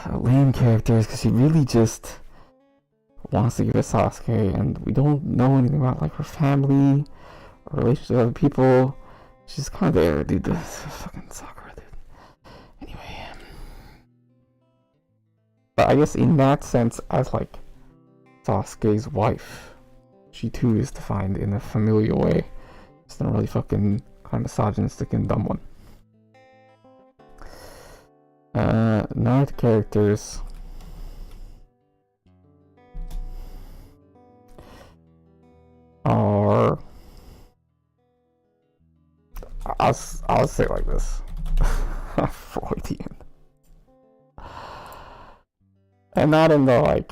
a lame character is because she really just wants to get at Sasuke, and we don't know anything about like her family or relationships with other people. She's kind of there, dude. The fucking Sakura, dude. Anyway, but I guess in that sense, as like Sasuke's wife, she too is defined in a familial way. It's not really fucking kind of misogynistic and dumb one. Now the characters. Are I'll say it like this. Freudian. And not in the like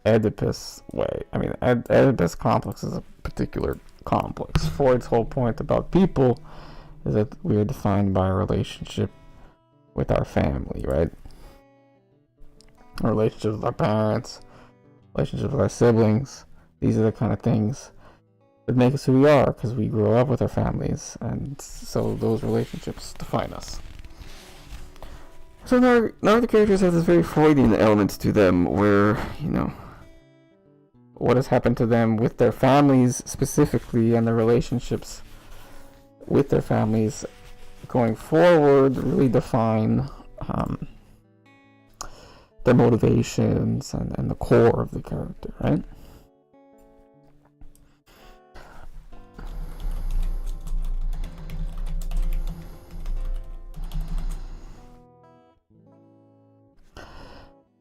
Oedipus way. I mean, Oedipus complex is a particular complex. Freud's whole point about people is that we are defined by a relationship with our family, right? Our relationship with our parents, relationship with our siblings. These are the kind of things that make us who we are, because we grow up with our families, and so those relationships define us. So now the characters have this very Freudian element to them, where, you know, what has happened to them with their families specifically, and their relationships with their families going forward really define their motivations and the core of the character, right?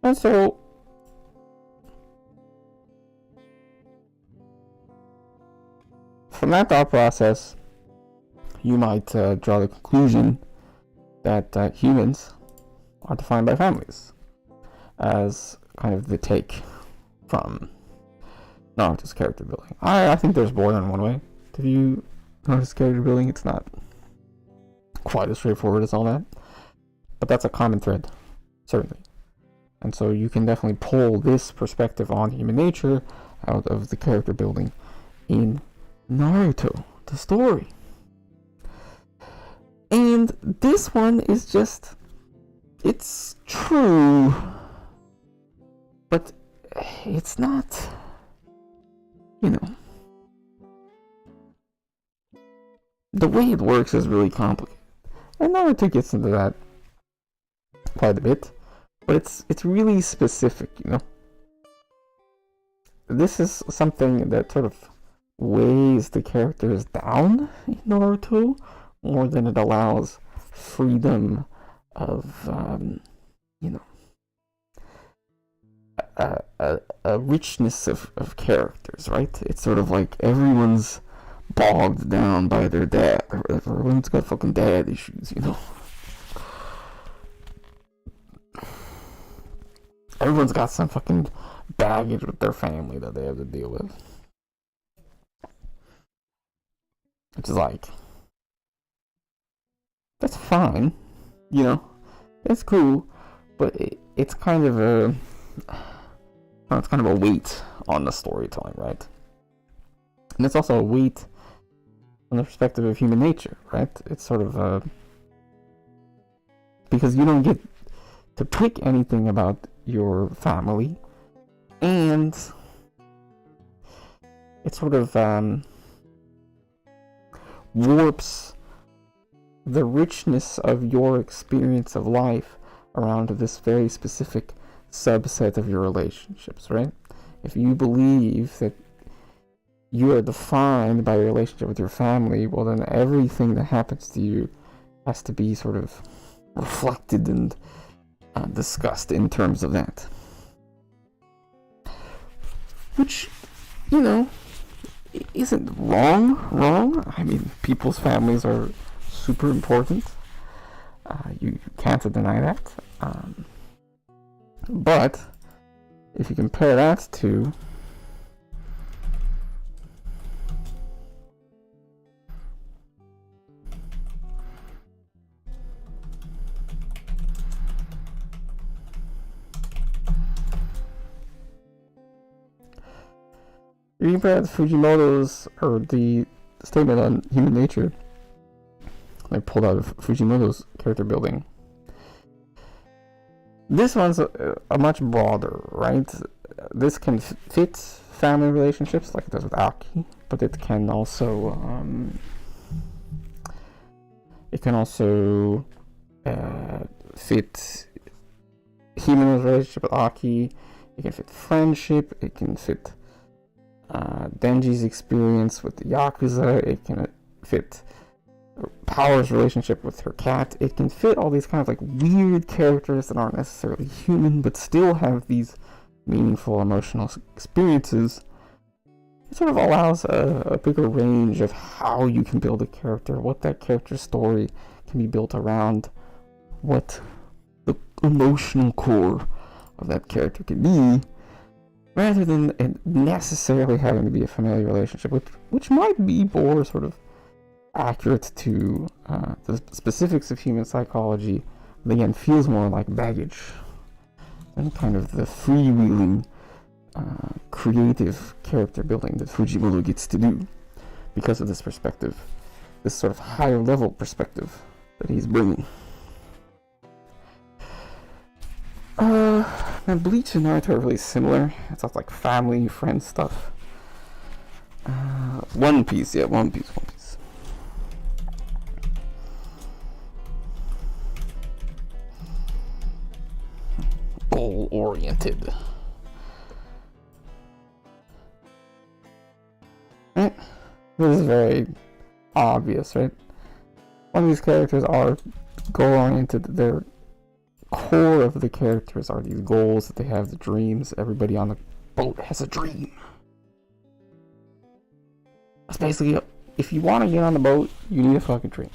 And so, from that thought process, you might draw the conclusion that humans are defined by families, as kind of the take from Naruto's character building. I think there's more than one way to view Naruto's character building. It's not quite as straightforward as all that, but that's a common thread, certainly. And so you can definitely pull this perspective on human nature out of the character building in Naruto, the story. And this one is just, it's true, but it's not, you know, the way it works is really complicated. And Naruto gets into that quite a bit. But it's really specific, you know. This is something that sort of weighs the characters down in Naruto more than it allows freedom of, you know, a richness of characters, right? It's sort of like everyone's bogged down by their dad. Everyone's got fucking dad issues, you know. Everyone's got some fucking baggage with their family that they have to deal with. Which is like, that's fine, you know, it's cool, but it's kind of a, it's kind of a weight on the storytelling, right? And it's also a weight from the perspective of human nature, right? It's sort of a, because you don't get to pick anything about your family, and it sort of warps the richness of your experience of life around this very specific subset of your relationships, right? If you believe that you are defined by your relationship with your family, well then everything that happens to you has to be sort of reflected and discussed in terms of that. Which, you know, isn't wrong. I mean, people's families are super important. You can't deny that. But if you compare that to You compare Fujimoto's, or the statement on human nature I pulled out of Fujimoto's character building. This one's a much broader, right? This can fit family relationships like it does with Aki, but it can also fit Himeno's relationship with Aki. It can fit friendship. It can fit Denji's experience with the Yakuza. It can fit Power's relationship with her cat. It can fit all these kind of like weird characters that aren't necessarily human but still have these meaningful emotional experiences. It sort of allows a bigger range of how you can build a character, what that character's story can be built around, what the emotional core of that character can be, rather than necessarily having to be a familiar relationship, which might be more sort of accurate to the specifics of human psychology, but again feels more like baggage than kind of the freewheeling creative character building that Fujimoto gets to do because of this perspective, this sort of higher level perspective that he's bringing. Now Bleach and Naruto are really similar. It's all like family, friend stuff. One Piece. Goal-oriented. Right? This is very obvious, right? One of these characters are goal-oriented. Their core of the characters are these goals that they have, the dreams. Everybody on the boat has a dream. That's basically, if you want to get on the boat, you need a fucking dream.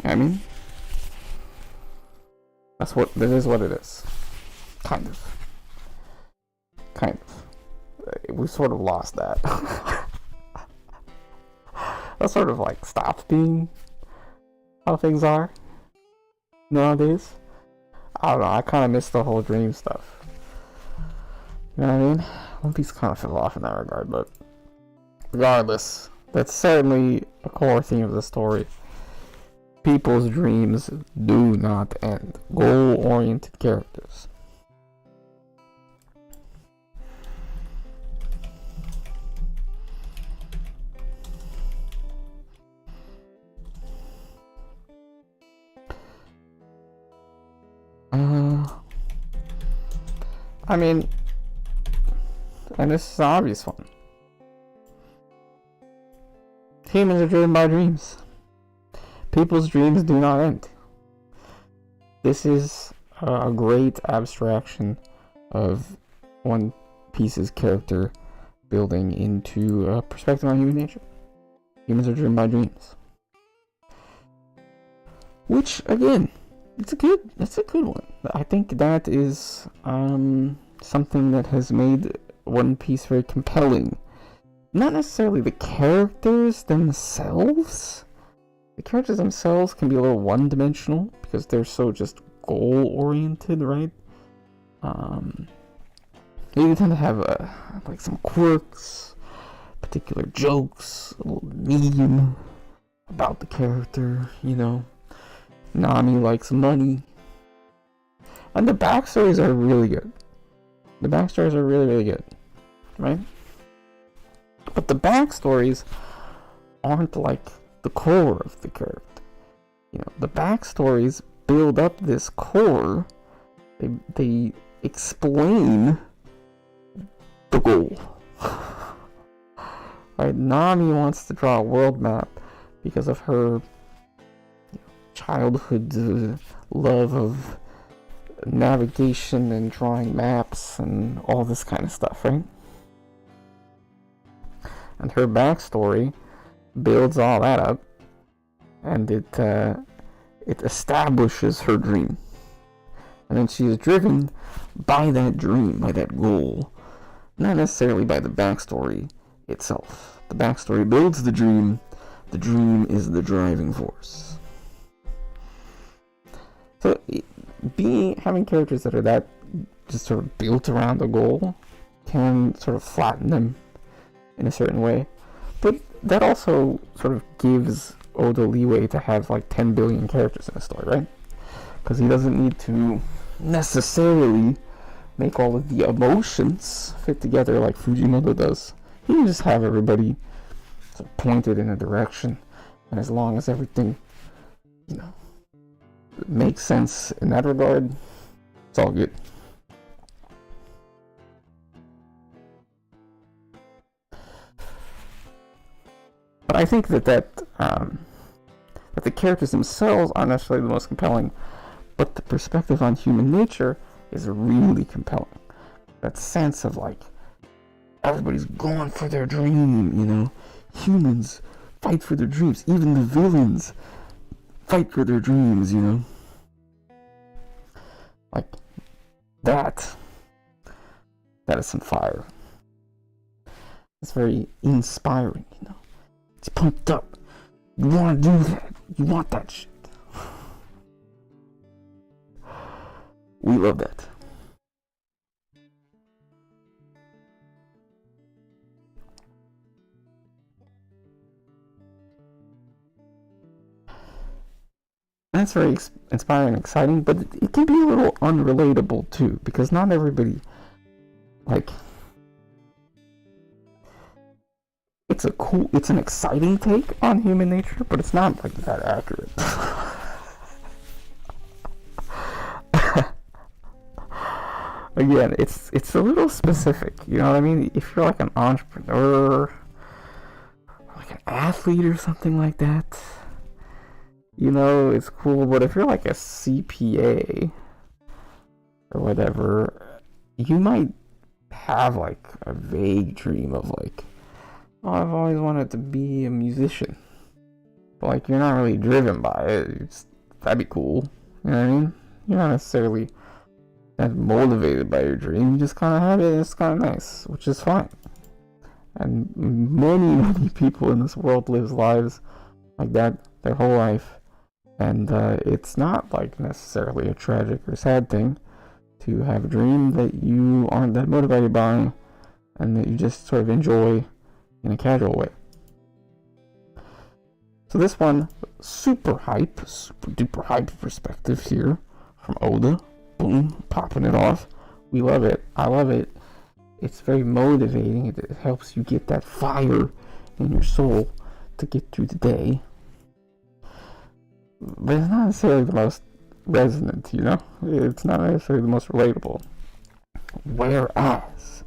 You know what I mean? That is what it is. Kind of. We sort of lost that. That sort of like stopped being how things are nowadays. I don't know, I kind of miss the whole dream stuff. You know what I mean? One Piece kind of fell off in that regard, but regardless, that's certainly a core theme of the story. People's dreams do not end. Goal-oriented characters. I mean, and this is an obvious one. Humans are driven by dreams. People's dreams do not end. This is a great abstraction of One Piece's character building into a perspective on human nature. Humans are driven by dreams. Which, again, that's a good one. I think that is something that has made One Piece very compelling. Not necessarily the characters themselves. The characters themselves can be a little one-dimensional because they're so just goal-oriented, right? They tend to have like some quirks, particular jokes, a little meme about the character, you know. Nami likes money. And the backstories are really good. The backstories are really, really good. Right? But the backstories aren't like the core of the character. You know, the backstories build up this core. They explain the goal. Right? Nami wants to draw a world map because of her childhood love of navigation and drawing maps and all this kind of stuff, right? And her backstory builds all that up, and it establishes her dream. And then she is driven by that dream, by that goal, not necessarily by the backstory itself. The backstory builds the dream is the driving force. So, having characters that are that just sort of built around a goal can sort of flatten them in a certain way. But that also sort of gives Oda leeway to have like 10 billion characters in a story, right? Because he doesn't need to necessarily make all of the emotions fit together like Fujimoto does. He can just have everybody sort of pointed in a direction, and as long as everything, makes sense in that regard, it's all good. But I think that the characters themselves aren't necessarily the most compelling, but the perspective on human nature is really compelling. That sense of like, everybody's going for their dream, Humans fight for their dreams. Even the villains fight for their dreams, Like, that is some fire. It's very inspiring, It's pumped up. You want to do that. You want that shit. We love that. That's very inspiring and exciting, but it can be a little unrelatable too, because not everybody, it's an exciting take on human nature, but it's not like that accurate. Again, it's a little specific, you know what I mean? If you're like an entrepreneur, or like an athlete or something like that, it's cool. But if you're like a CPA or whatever, you might have like a vague dream of like, oh, I've always wanted to be a musician. But like, you're not really driven by it. That'd be cool. You know what I mean? You're not necessarily that motivated by your dream. You just kind of have it, and it's kind of nice, which is fine. And many people in this world live lives like that their whole life. And it's not like necessarily a tragic or sad thing to have a dream that you aren't that motivated by, and that you just sort of enjoy in a casual way. So this one, super duper hype perspective here from Oda. Boom, popping it off. We love it. I love it. It's very motivating. It helps you get that fire in your soul to get through the day. But it's not necessarily the most resonant, It's not necessarily the most relatable. Whereas,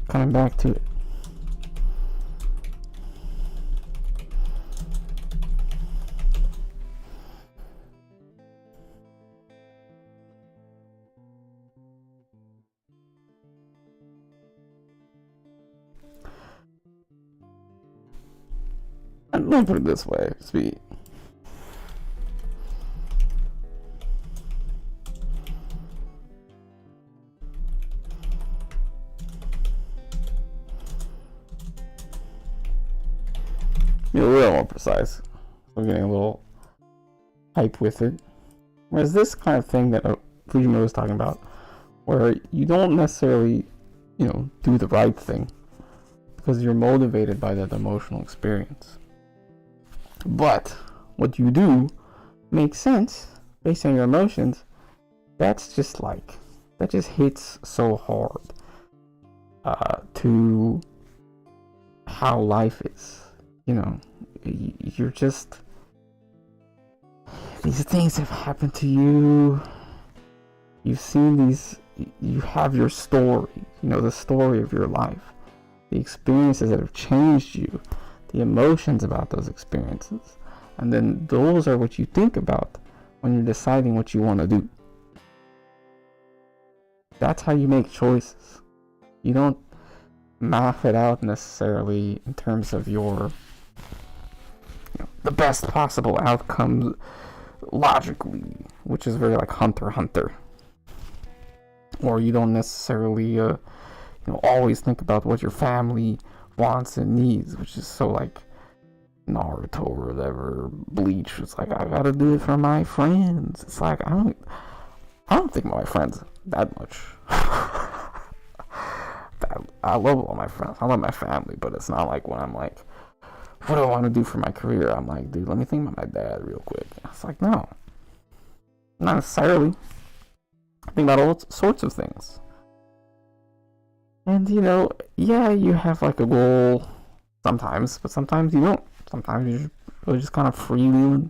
coming back to it, let me put it this way, Speed. Be a little more precise. I'm getting a little hype with it. Whereas this kind of thing that Fujimoto was talking about, where you don't necessarily, do the right thing because you're motivated by that emotional experience. But what you do makes sense based on your emotions. That just hits so hard to how life is. You're just, these things have happened to you. You've seen these. You have your story. The story of your life, the experiences that have changed you, the emotions about those experiences, and then those are what you think about when you're deciding what you want to do. That's how you make choices. You don't map it out necessarily in terms of your the best possible outcomes logically, which is very like Hunter x Hunter. Or you don't necessarily always think about what your family wants and needs, which is so like Naruto or whatever. Bleach, it's like, I gotta do it for my friends. It's like, I don't think of my friends that much. I love all my friends. I love my family, but it's not like when I'm like, what do I want to do for my career? I'm like, dude, let me think about my dad real quick. It's like, no, not necessarily. I think about all sorts of things. And, you know, yeah, you have like a goal sometimes, but sometimes you don't. Sometimes you're just kind of freely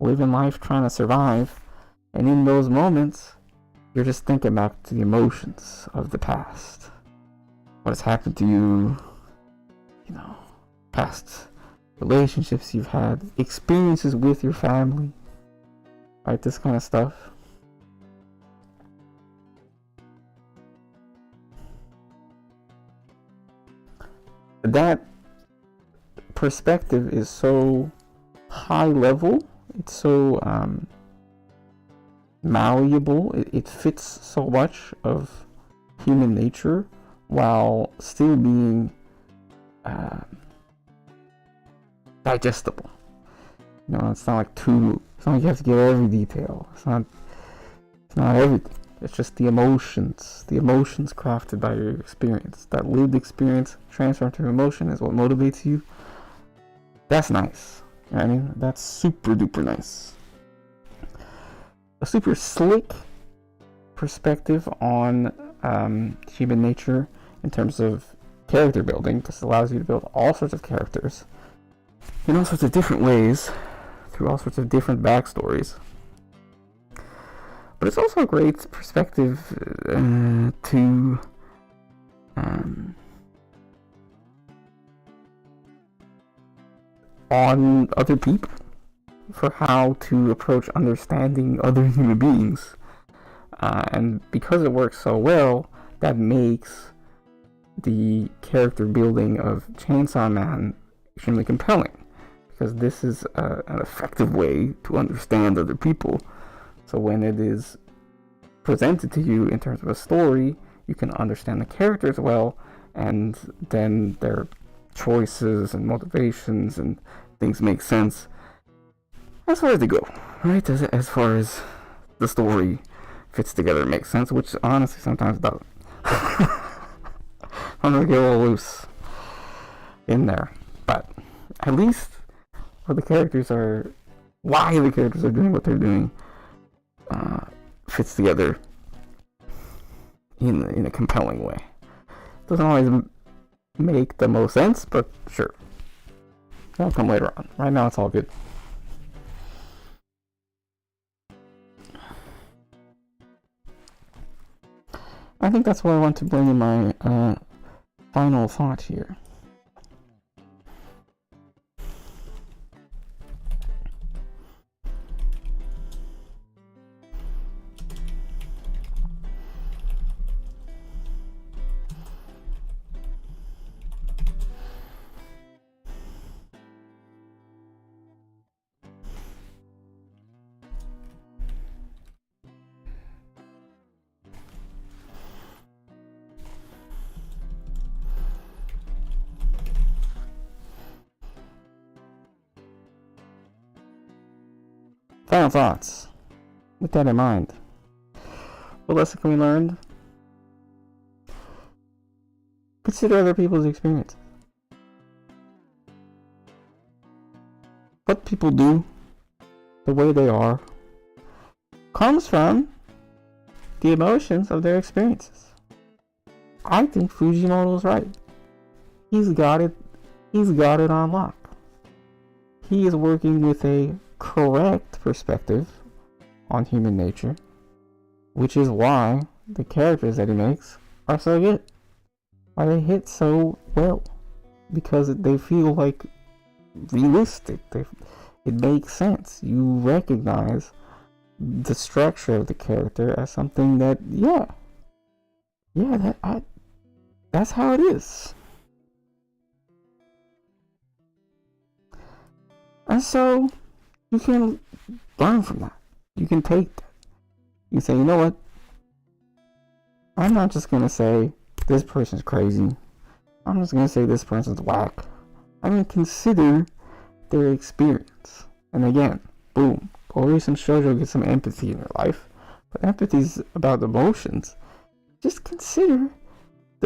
living life, trying to survive. And in those moments, you're just thinking back to the emotions of the past. What has happened to you, you know, past relationships you've had, experiences with your family, right? This kind of stuff. That perspective is so high level, it's so malleable, it fits so much of human nature while still being digestible. You know, it's not like you have to get every detail. It's not everything. It's just the emotions crafted by your experience. That lived experience transferred to emotion is what motivates you. That's nice. You know what I mean? That's super duper nice. A super slick perspective on human nature in terms of character building, because it allows you to build all sorts of characters in all sorts of different ways through all sorts of different backstories. But it's also a great perspective to on other people, for how to approach understanding other human beings. And because it works so well, that makes the character building of Chainsaw Man extremely compelling, because this is an effective way to understand other people. So when it is presented to you in terms of a story, you can understand the characters well, and then their choices and motivations and things make sense as far as they go, right? As far as the story fits together and makes sense, which honestly sometimes doesn't. I'm gonna get a little loose in there, but at least why the characters are doing what they're doing fits together in a compelling way. Doesn't always make the most sense, but sure, that'll come later on. Right now it's all good. I think that's what I want to bring in my final thought here. Final thoughts. With that in mind, what lesson can we learn? Consider other people's experiences. What people do, the way they are, comes from the emotions of their experiences. I think Fujimoto's right. He's got it on lock. He is working with a correct perspective on human nature, which is why the characters that he makes are so good. Why they hit so well, because they feel like realistic. It makes sense. You recognize the structure of the character as something that, that's how it is. And so you can learn from that. You can take that. You say, you know what? I'm not just going to say this person's crazy. I'm just going to say this person's whack. I'm going to consider their experience. And again, boom. Go read some shoujo, get some empathy in your life. But empathy is about emotions. Just consider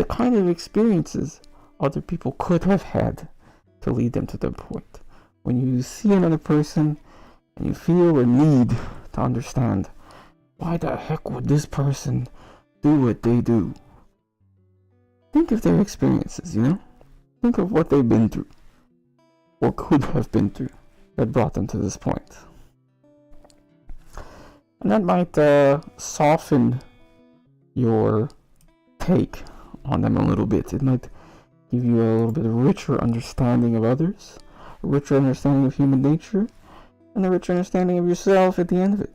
the kind of experiences other people could have had to lead them to that point. When you see another person and you feel a need to understand, why the heck would this person do what they do? Think of their experiences, you know? Think of what they've been through, or could have been through, that brought them to this point. And that might soften your take on them a little bit. It might give you a little bit of richer understanding of others, a richer understanding of human nature, and a richer understanding of yourself at the end of it.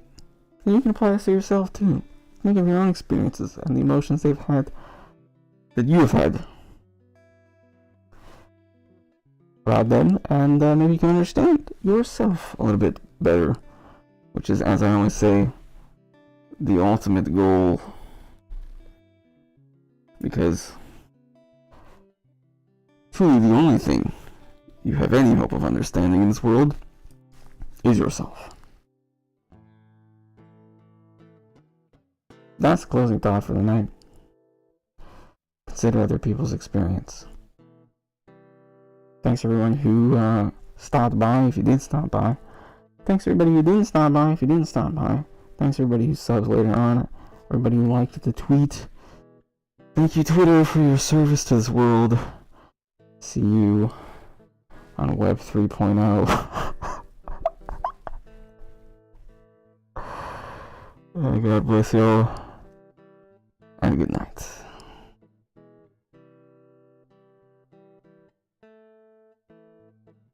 And you can apply this to yourself too. Think of your own experiences and the emotions they've had, that you have had about them, and maybe you can understand yourself a little bit better, which is, as I always say, the ultimate goal. Because truly the only thing you have any hope of understanding in this world is yourself. That's the closing thought for the night. Consider other people's experience. Thanks everyone who stopped by, if you did stop by. Thanks everybody who didn't stop by, if you didn't stop by. Thanks everybody who subs later on. Everybody who liked the tweet. Thank you, Twitter, for your service to this world. See you on Web 3.0. God bless you all, and good night.